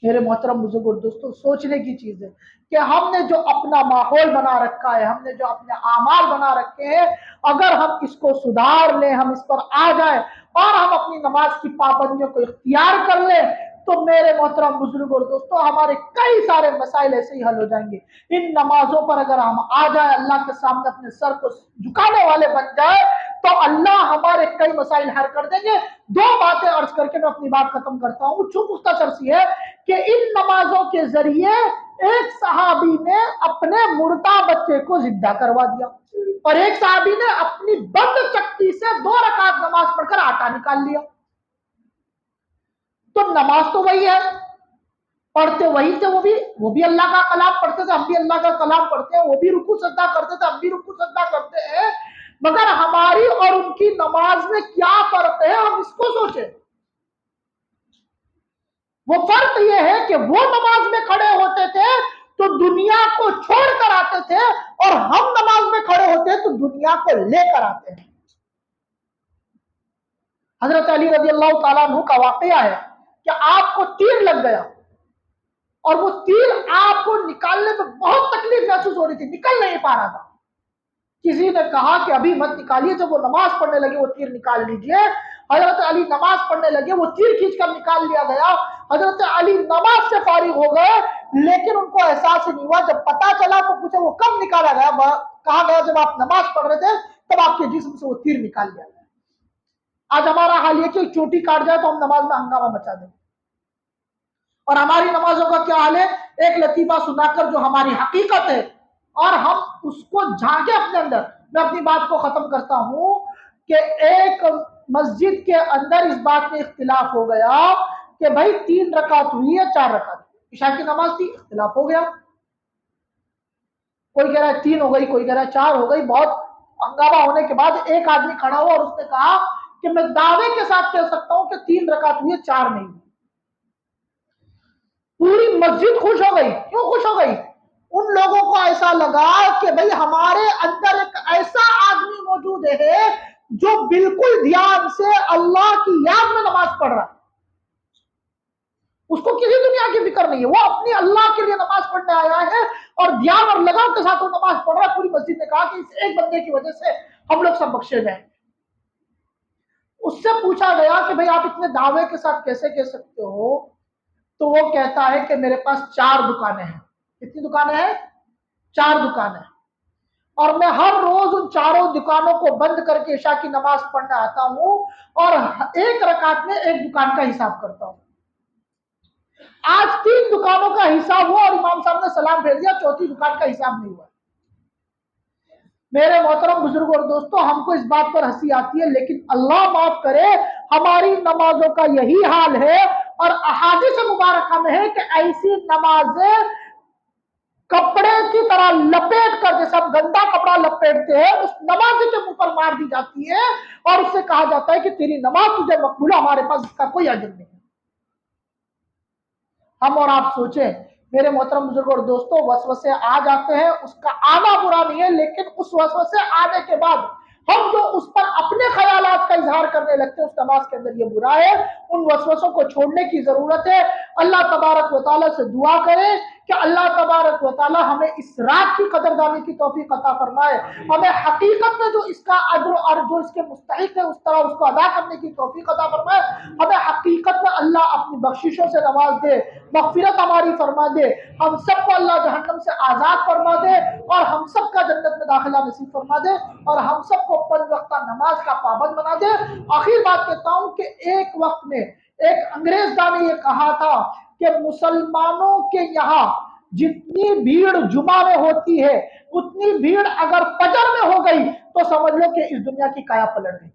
میرے محترم بزرگ اور دوستوں, سوچنے کی چیز ہے کہ ہم نے جو اپنا ماحول بنا رکھا ہے, ہم نے جو اپنے اعمال بنا رکھے ہیں, اگر ہم اس کو سدھار لیں, ہم اس پر آ جائیں اور ہم اپنی نماز کی پابندیوں کو اختیار کر لیں تو میرے محترم بزرگ اور دوستوں ہمارے کئی سارے مسائل ایسے ہی حل ہو جائیں گے. ان نمازوں پر اگر ہم آ جائیں, اللہ کے سامنے اپنے سر کو جھکانے والے بن جائے تو اللہ ہمارے کئی مسائل حل کر دیں گے. 2 باتیں عرض کر کے میں اپنی بات ختم کرتا ہوں, جو مختصر سی ہے کہ ان نمازوں کے ذریعے ایک صحابی نے اپنے مردہ بچے کو زندہ کروا دیا, اور ایک صحابی نے اپنی بند چکی سے 2 رکعت نماز پڑھ کر آٹا نکال لیا. تو نماز تو وہی ہے, پڑھتے وہی تھے, وہ بھی اللہ کا کلام پڑھتے تھے, ہم بھی اللہ کا کلام پڑھتے ہیں, وہ بھی رکوع سجدہ کرتے تھے, ہم بھی رکوع سجدہ کرتے ہیں, مگر ہماری اور ان کی نماز میں کیا فرق ہے, ہم اس کو سوچیں. وہ فرق یہ ہے کہ وہ نماز میں کھڑے ہوتے تھے تو دنیا کو چھوڑ کر آتے تھے, اور ہم نماز میں کھڑے ہوتے ہیں تو دنیا کو لے کر آتے ہیں. حضرت علی رضی اللہ تعالیٰ عنہ کا واقعہ ہے کہ آپ کو تیر لگ گیا, اور وہ تیر آپ کو نکالنے میں بہت تکلیف محسوس ہو رہی تھی, نکل نہیں پا رہا تھا. کسی نے کہا کہ ابھی مت نکالیے, جب وہ نماز پڑھنے لگے وہ تیر نکال لیجئے. حضرت علی نماز پڑھنے لگے, وہ تیر کھینچ کر نکال لیا گیا. حضرت علی نماز سے فارغ ہو گئے, لیکن ان کو احساس نہیں ہوا. جب پتا چلا تو پوچھا وہ کب نکالا گیا, کہا گیا جب آپ نماز پڑھ رہے تھے تب آپ کے جسم سے وہ تیر نکال لیا گیا. آج ہمارا حال یہ کہ چوٹی کاٹ جائے تو ہم نماز میں ہنگامہ مچا دیں, اور ہماری نمازوں کا کیا حال ہے, ایک لطیفہ سنا کر جو ہماری حقیقت ہے اور ہم اس کو جھانکے اپنے اندر. میں اپنی بات کو ختم کرتا ہوں کہ ایک مسجد کے اندر اس بات میں اختلاف ہو گیا کہ بھائی 3 رکعت ہوئی ہے 4 رکعت, عشاء کی نماز تھی, اختلاف ہو گیا. کوئی کہہ رہا ہے 3 ہو گئی, کوئی کہہ رہا ہے 4 ہو گئی. بہت ہنگامہ ہونے کے بعد ایک آدمی کھڑا ہوا اور اس نے کہا کہ میں دعوے کے ساتھ کہہ سکتا ہوں کہ 3 رکعت ہوئی ہے 4 نہیں. پوری مسجد خوش ہو گئی. کیوں خوش ہو گئی؟ ان لوگوں کو ایسا لگا کہ بھئی ہمارے اندر ایک ایسا آدمی موجود ہے جو بالکل دھیان سے اللہ کی یاد میں نماز پڑھ رہا ہے، اس کو کسی دنیا کی فکر نہیں ہے، وہ اپنی اللہ کے لیے نماز پڑھنے آیا ہے اور دھیان اور لگاؤ کے ساتھ وہ نماز پڑھ رہا ہے۔ پوری مسجد نے کہا کہ اس ایک بندے کی وجہ سے ہم لوگ سب بخشے جائیں۔ اس سے پوچھا گیا کہ بھئی آپ اتنے دعوے کے ساتھ کیسے کہہ سکتے ہو؟ تو وہ کہتا ہے کہ میرے پاس 4 دکانیں ہیں۔ کتنی دکانیں ہیں؟ 4 دکانیں، اور میں ہر روز ان 4 دکانوں کو بند کر کے عشاء کی نماز پڑھنے آتا ہوں اور ایک رکعت میں ایک دکان کا حساب کرتا ہوں۔ آج 3 دکانوں کا حساب ہوا اور امام صاحب نے سلام بھیج دیا، 4تھی دکان کا حساب نہیں ہوا۔ میرے محترم بزرگوں اور دوستوں، ہم کو اس بات پر ہنسی آتی ہے، لیکن اللہ معاف کرے ہماری نمازوں کا یہی حال ہے، اور احادیث مبارکہ میں ہے کہ ایسی نمازیں کپڑے کی طرح لپیٹ کر، جیسے ہم گندا کپڑا لپیٹتے ہیں، اس نماز کے منہ پر مار دی جاتی ہے اور اس سے کہا جاتا ہے کہ تیری نماز تجھے مقبول ہے، ہمارے پاس اس کا کوئی اجر نہیں ہے۔ ہم اور آپ سوچیں میرے محترم بزرگ اور دوستوں، وسوسے آ جاتے ہیں، اس کا آنا برا نہیں ہے، لیکن اس وسوسے آنے کے بعد ہم جو اس پر اپنے خیالات کا اظہار کرنے لگتے ہیں، اس نماز کے اندر یہ برا ہے۔ ان وسوسوں کو چھوڑنے کی ضرورت ہے۔ اللہ تبارک و تعالیٰ سے دعا کریں کہ اللہ تبارک و تعالیٰ ہمیں اس رات کی قدردانی کی توفیق عطا فرمائے، ہمیں حقیقت میں جو اس کا اجر اور جو اس کے مستحق ہے اس طرح اس کو ادا کرنے کی توفیق عطا فرمائے، ہمیں حقیقت میں اللہ اپنی بخششوں سے نواز دے، مغفرت ہماری فرما دے، ہم سب کو اللہ جہنم سے آزاد فرما دے اور ہم سب کا جنت میں داخلہ نصیب فرما دے، اور ہم سب کو 5 وقتہ نماز کا پابند بنا دے۔ آخر بات کہتا ہوں کہ ایک وقت میں ایک انگریز دان نے یہ کہا تھا کہ مسلمانوں کے یہاں جتنی بھیڑ جمعہ میں ہوتی ہے اتنی بھیڑ اگر فجر میں ہو گئی تو سمجھ لو کہ اس دنیا کی کایا پلٹ گئی۔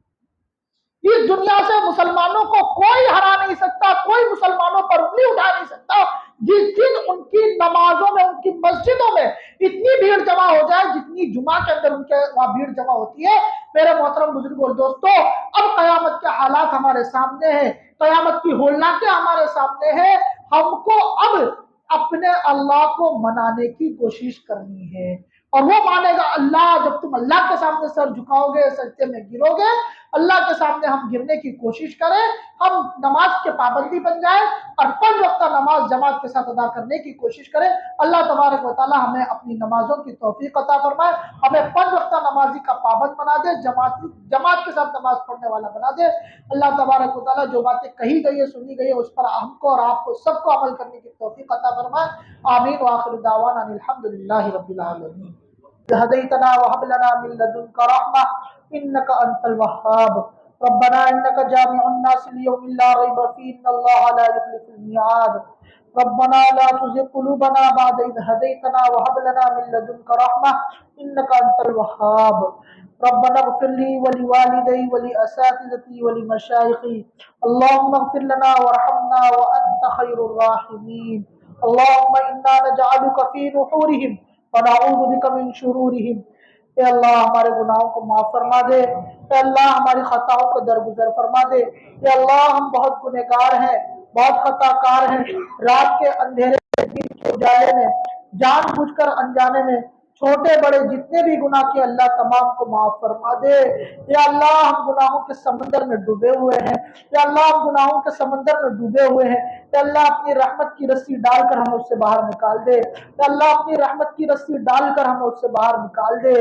اس دنیا سے مسلمانوں کو کوئی ہرا نہیں سکتا، کوئی مسلمانوں پر انگلی اٹھا نہیں سکتا، جس دن ان کی نمازوں میں، ان کی مسجدوں میں اتنی بھیڑ جمع ہو جائے جتنی جمعہ کے اندر ان کے وہاں بھیڑ جمع ہوتی ہے۔ میرے محترم بزرگوں اور دوستوں، اب قیامت کے حالات ہمارے سامنے ہیں، قیامت کی ہولناکیں ہمارے سامنے ہیں، ہم کو اب اپنے اللہ کو منانے کی کوشش کرنی ہے، اور وہ مانے گا اللہ جب تم اللہ کے سامنے سر جھکاؤ گے، سجدے میں گرو گے۔ اللہ کے سامنے ہم گرنے کی کوشش کریں، ہم نماز کے پابندی بن جائیں اور 5 وقتہ نماز جماعت کے ساتھ ادا کرنے کی کوشش کریں۔ اللہ تبارک و تعالی ہمیں اپنی نمازوں کی توفیق عطا فرمائے، ہمیں 5 وقتہ نمازی کا پابند بنا دے، جماعت کے ساتھ نماز پڑھنے والا بنا دے۔ اللہ تبارک و تعالی جو باتیں کہی گئی ہے، سنی گئی ہے، اس پر ہم کو اور آپ کو سب کو عمل کرنے کی توفیق عطا فرمائے۔ آمین وآخر دعوانا الحمدللہ رب العالمین۔ هديتنا وهب لنا من لدنك رحمة إنك أنت الوهاب ربنا إنك جامع الناس ليوم لا ريب فيه إن الله لا يخلف الميعاد ربنا لا تزغ قلوبنا بعد إذ هديتنا وهب لنا من لدنك رحمة إنك أنت الوهاب ربنا اغفر لي ولوالدي ولأساتذتي ولمشايخي اللهم اغفر لنا وارحمنا وأنت خير الراحمين اللهم إنا نجعلك في نحورهم ونعوذ بک من شرورہم۔ اے اللہ ہمارے گناہوں کو معاف فرما دے، اے اللہ ہماری خطاؤں کو درگزر فرما دے، اے اللہ ہم بہت گنہگار ہیں، بہت خطا کار ہیں، رات کے اندھیرے میں، دن کے اجالے میں، جان بوجھ کر انجانے میں چھوٹے بڑے جتنے بھی گناہ کیے اللہ تمام کو معاف فرما دے۔ یا اللہ ہم گناہوں کے سمندر میں ڈوبے ہوئے ہیں، یا اللہ ہم گناہوں کے سمندر میں ڈوبے ہوئے ہیں، یا اللہ اپنی رحمت کی رسی ڈال کر ہمیں اس سے باہر نکال دے، یا اللہ اپنی رحمت کی رسی ڈال کر ہمیں اس سے باہر نکال دے،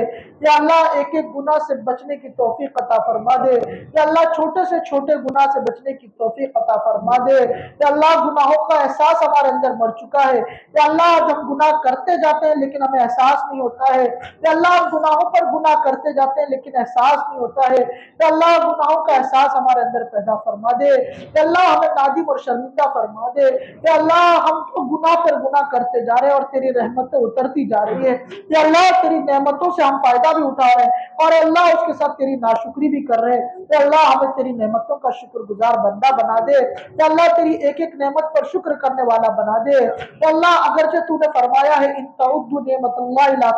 یا اللہ ایک ایک گناہ سے بچنے کی توفیق عطا فرما دے، یا اللہ چھوٹے سے چھوٹے گناہ سے بچنے کی توفیق عطا فرما دے، یا اللہ گناہوں کا احساس ہمارے اندر مر چکا ہے، یا اللہ آج ہم گناہ کرتے جاتے ہیں لیکن ہمیں احساس نہیں ہوتا ہے، یا اللہ ہم گناہوں پر گناہ کرتے جاتے ہیں لیکن احساس نہیں ہوتا ہے، یا اللہ گناہوں کا احساس ہمارے اندر پیدا فرما دے، یا اللہ ہمیں نادم اور شرمندہ فرما دے، یا اللہ ہم تو گناہ پر گناہ کرتے جا رہے ہیں اور تیری رحمتیں اترتی جا رہی ہے، یا اللہ تیری نعمتوں سے ہم فائدہ بھی اٹھا رہے ہیں اور اللہ اس کے ساتھ تیری ناشکری بھی کر رہے ہیں، یا اللہ ہمیں تیری نعمتوں کا شکر گزار بندہ بنا دے، یا اللہ تیری ایک ایک نعمت پر شکر کرنے والا بنا دے، یا اللہ اگرچہ تو نے فرمایا ہے ان تعدوا نعمت اللہ لا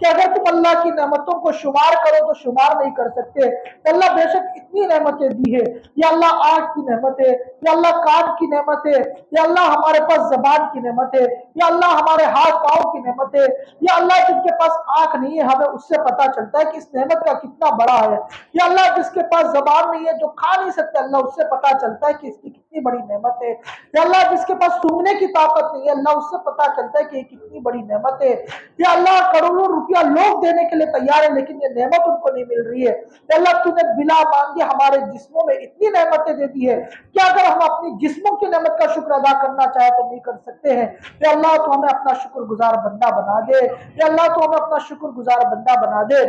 کہ اگر تم اللہ کی نعمتوں کو شمار کرو تو شمار نہیں کر سکتے۔ اللہ بے شک اتنی نعمتیں دی ہے، یا اللہ آنکھ کی نعمت ہے، یا اللہ کان کی نعمت ہے، یا اللہ ہمارے پاس زبان کی نعمت ہے، یا اللہ ہمارے ہاتھ پاؤں کی نعمت ہے، یا اللہ جن کے پاس آنکھ نہیں ہے ہمیں اس سے پتہ چلتا ہے کہ اس نعمت کا کتنا بڑا ہے، یا اللہ جس کے پاس زبان نہیں ہے جو کھا نہیں سکتے اللہ اس سے پتہ چلتا ہے کہ اس کی کتنی بڑی نعمت ہے، یا اللہ جس کے پاس سونگنے کی طاقت نہیں ہے اللہ اس سے پتہ چلتا ہے کہ یہ کتنی بڑی نعمت ہے، یا اللہ کروڑوں روپیہ لوگ دینے کے لیے تیار ہے لیکن یہ نعمت ان کو نہیں مل رہی ہے، یا اللہ تو نے بلا مانگے ہمارے جسموں میں اتنی نعمتیں دے دی ہے کہ اگر ہم اپنی جسموں کی نعمت کا شکر ادا کرنا چاہے تو نہیں کر سکتے ہیں، یا اللہ تو ہمیں اپنا شکر گزار بندہ بنا دے، یا اللہ تو ہمیں اپنا شکر گزار بندہ بنا دے،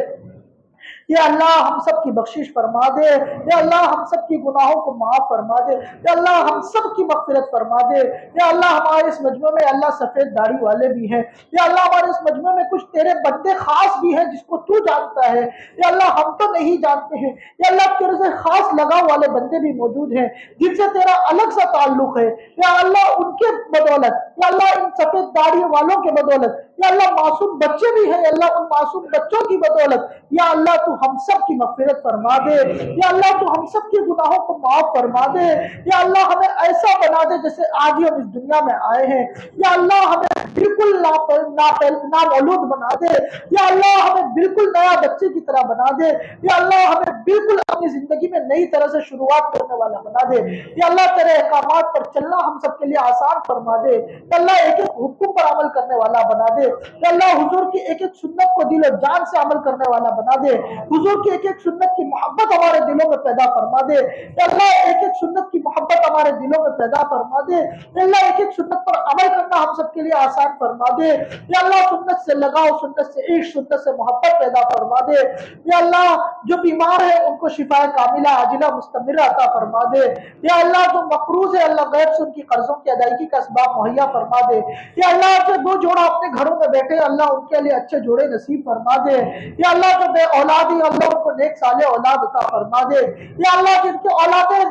یا اللہ ہم سب کی بخشش فرما دے، یا اللہ ہم سب کی گناہوں کو معاف فرما دے، یا اللہ ہم سب کی مغفرت فرما دے، یا اللہ ہمارے اس مجمع میں اللہ سفید داڑھی والے بھی ہیں، یا اللہ ہمارے اس مجمع میں کچھ تیرے بندے خاص بھی ہیں جس کو تو جانتا ہے، یا اللہ ہم تو نہیں جانتے ہیں، یا اللہ تیرے سے خاص لگاؤ والے بندے بھی موجود ہیں جن سے تیرا الگ سا تعلق ہے، یا اللہ ان کے بدولت، یا اللہ ان سفید داڑھی والوں کے بدولت، یا اللہ معصوم بچے بھی ہیں، یا اللہ ان معصوم بچوں کی بدولت، یا اللہ تو ہم سب کی مغفرت فرما دے، یا اللہ تو ہم سب کے گناہوں کو معاف فرما دے، یا اللہ ہمیں ایسا بنا دے جیسے آج ہی ہم اس دنیا میں آئے ہیں، یا اللہ ہمیں بالکل نامولود بنا دے، یا اللہ ہمیں بالکل نیا بچے کی طرح بنا دے، یا اللہ ہمیں بالکل اپنی زندگی میں نئی طرح سے شروعات کرنے والا بنا دے، یا اللہ تیرے احکامات پر چلنا ہم سب کے لیے آسان فرما دے، یا اللہ ایک ایک حکم پر عمل کرنے والا بنا دے، یا اللہ حضور کی ایک ایک سنت کو دل و جان سے عمل کرنے والا بنا دے، حضور کی ایک ایک سنت کی محبت ہمارے دلوں میں پیدا فرما دے، یا اللہ ایک ایک سنت کی محبت ہمارے دلوں میں پیدا فرما دے، یا اللہ ایک ایک سنت پر عمل کرنا ہم سب کے لیے آسان فرما دے، یا اللہ سنت سے لگاؤ، سنت سے عشق، سنت سے محبت پیدا فرما دے، یا اللہ جو بیمار ہے ان کو شفا کاملہ عاجلہ مستمرہ عطا فرما دے، یا اللہ جو مقروض ہے اللہ غیب سے ان کی قرضوں کی ادائیگی کا اسباب مہیا فرما دے، یا اللہ جو دو جوڑا اپنے گھروں میں بیٹھے اللہ ان کے لیے اچھے جوڑے نصیب فرما دے، یا اللہ جو بے اولادی اللہ ان کو نیک صالح اولاد عطا فرما دے، یا اللہ جن کی اولادیں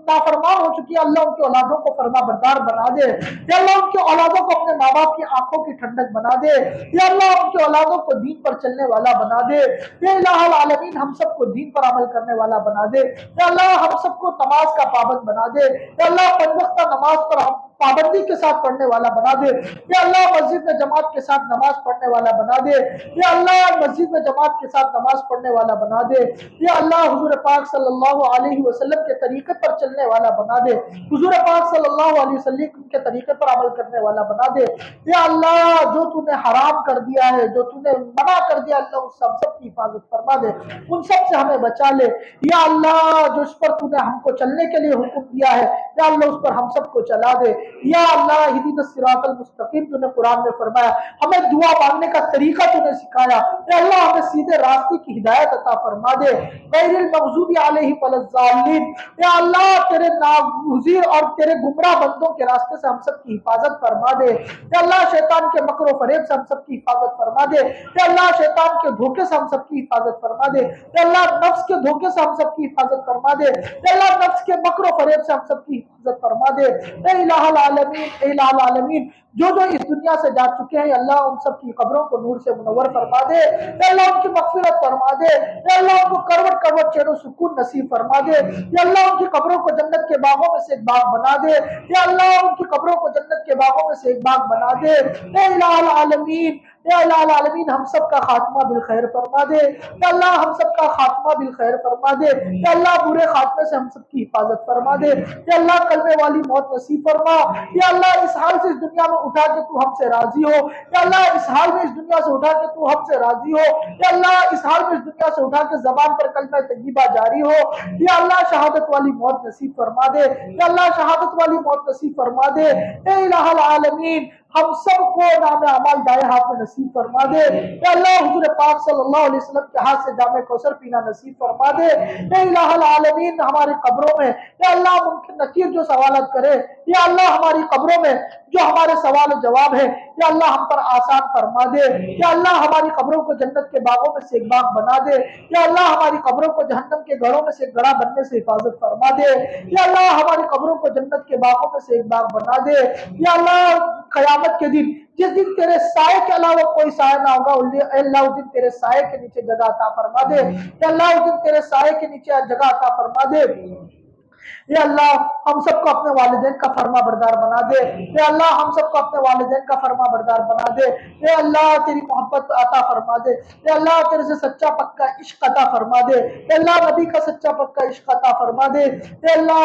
نافرمان ہو چکی ہے اللہ ان کی اولادوں کو فرما بردار بنا دے، یا اللہ ان کی اولادوں کو اپنے ماں باپ کی آنکھوں کی ٹھنڈک بنا دے، یا اللہ ان کی اولادوں کو دین پر چلنے والا بنا دے، یا الہ العالمین ہم سب کو دین پر عمل کرنے والا بنا دے، یا اللہ ہم سب کو نماز کا پابند بنا دے، یا اللہ پنج وقتہ نماز پر پابندی کے ساتھ پڑھنے والا بنا دے، یا اللہ مسجد میں جماعت کے ساتھ نماز پڑھنے والا بنا دے، یا اللہ مسجد میں جماعت کے ساتھ نماز پڑھنے والا بنا دے، یا اللہ حضور پاک صلی اللہ علیہ وسلم کے طریقے پر چلنے والا بنا دے، حضور پاک صلی اللہ علیہ وسلم کے طریقے پر عمل کرنے والا بنا دے، یا اللہ جو تو نے حرام کر دیا ہے، جو تو نے منع کر دیا اللہ اس سب کی حفاظت فرما دے، ان سب سے ہمیں بچا لے، یا اللہ جو اس پر تو نے ہم کو چلنے کے لیے حکم دیا ہے یا اللہ اس پر ہم سب کو چلا دے، یا اللہ اہدنا الصراط المستقیم تو نے قرآن میں فرمایا، ہمیں دعا مانگنے کا طریقہ تو نے سکھایا، یا اللہ ہمیں سیدھے راستے کی ہدایت عطا فرما دے، غیر المغضوب علیہم ولا الضالین، یا اللہ تیرے ناگزیر اور تیرے گمراہ بندوں کے راستے سے ہم سب کی حفاظت فرما دے، یا اللہ شیطان کے مکر و فریب سے ہم سب کی حفاظت فرما دے، یا اللہ شیطان کے دھوکے سے ہم سب کی حفاظت فرما دے، یا اللہ نفس کے دھوکے سے ہم سب کی حفاظت فرما دے، یا اللہ نفس کے مکر و فریب سے ہم سب کی حفاظت فرما دے، اے الہ العالمین، اے الہ العالمین جو اس دنیا سے جا چکے ہیں اللہ ان سب کی قبروں کو نور سے منور فرما دے، یا اللہ ان کی مغفرت فرما دے، یا اللہ ان کو کروٹ کروٹ چین و سکون نصیب فرما دے، یا اللہ ان کی قبروں کو جنت کے باغوں میں سے ایک باغ بنا دے، یا اللہ ان کی قبروں کو جنت کے باغوں میں سے ایک باغ بنا دے، اے الہ العالمین، یا الہ العالمین ہم سب کا خاتمہ بالخیر فرما دے، یا اللہ ہم سب کا خاتمہ بالخیر فرما دے، یا اللہ برے خاتمے سے ہم سب کی حفاظت فرما دے، یا اللہ کلمے والی موت نصیب فرما، یا اللہ اس حال سے اس دنیا میں اٹھا کے تو ہم سے راضی ہو، یا اللہ اس حال میں اس دنیا سے اٹھا کے تو ہم سے راضی ہو، یا اللہ اس حال میں اس دنیا سے اٹھا کے زبان پر کلمہ طیبہ جاری ہو، یا اللہ شہادت والی موت نصیب فرما دے، یا اللہ شہادت والی موت نصیب فرما دے، اے الہ العالمین ہم سب کو نام اعمال دائیں ہاتھ میں نصیب فرما دے، یا اللہ حضور پاک صلی اللہ علیہ وسلم کے ہاتھ سے جام کوثر پینا نصیب فرما دے، اے الہ العالمین ہماری قبروں میں یا اللہ ممکن نکیر جو سوالات کرے یا اللہ ہماری قبروں میں جو ہمارے سوال و جواب ہے یا اللہ ہم پر آسان فرما دے، یا اللہ ہماری قبروں کو جنت کے باغوں میں سے ایک باغ بنا دے، یا اللہ ہماری قبروں کو جہنم کے گھروں میں سے ایک گڑھا بننے سے حفاظت فرما دے، یا اللہ ہماری قبروں کو جنت کے باغوں میں سے ایک باغ بنا دے، یا اللہ قیامت کے دن جس دن تیرے سائے کے علاوہ کوئی سایہ نہ ہوگا، اے اللہ اس دن تیرے سائے کے نیچے جگہ عطا فرما دے، اے اللہ اس دن تیرے سائے کے نیچے جگہ عطا فرما دے۔ یا اللہ ہم سب کو اپنے والدین کا فرما بردار بنا دے، یا اللہ ہم سب کو اپنے والدین کا فرما بردار بنا دے، یا اللہ تیری محبت عطا فرما دے، یا اللہ تیرے سے سچا پکا عشق عطا فرما دے، یا اللہ نبی کا سچا پکا عشق عطا فرما دے، یا اللہ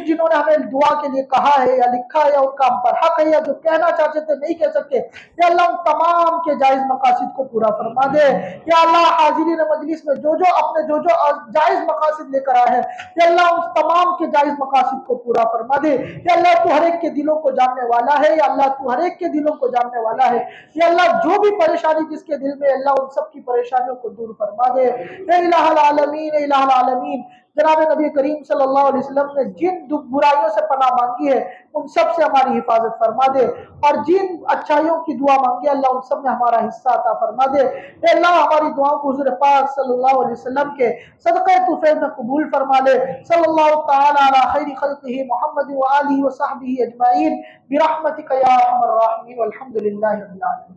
جنہوں نے ہمیں دعا کے لیے کہا ہے یا لکھا ہے یا ان کا ہم پر حق ہے یا جو کہنا چاہتے تھے نہیں کہہ سکتے، یا اللہ ان تمام کے جائز مقاصد کو پورا فرما دے، یا اللہ حاضرین مجلس میں جو اپنے جو جائز مقاصد لے کر آئے ہیں، یا اللہ ان تمام کے جائز مقاصد کو پورا فرما دے، یا اللہ تو ہر ایک کے دلوں کو جاننے والا ہے، یا اللہ تو ہر ایک کے دلوں کو جاننے والا ہے، یا اللہ جو بھی پریشانی جس کے دل میں، اللہ ان سب کی پریشانیوں کو دور فرما دے، اے الہ العالمین، اے الہ العالمین۔ جناب نبی کریم صلی اللہ علیہ وسلم نے جن برائیوں سے پناہ مانگی ہے ان سب سے ہماری حفاظت فرما دے، اور جن اچھائیوں کی دعا مانگی اللہ ان سب میں ہمارا حصہ عطا فرما دے، اے اللہ ہماری دعاؤں کو حضور پاک صلی اللہ علیہ وسلم کے صدقہ طفیل میں قبول فرما لے۔ صلی اللہ تعالی علی خیر خلقہ محمد وآلہ وصحبہ اجمعین برحمتک یا ارحم الراحمین والحمد للہ رب العالمین۔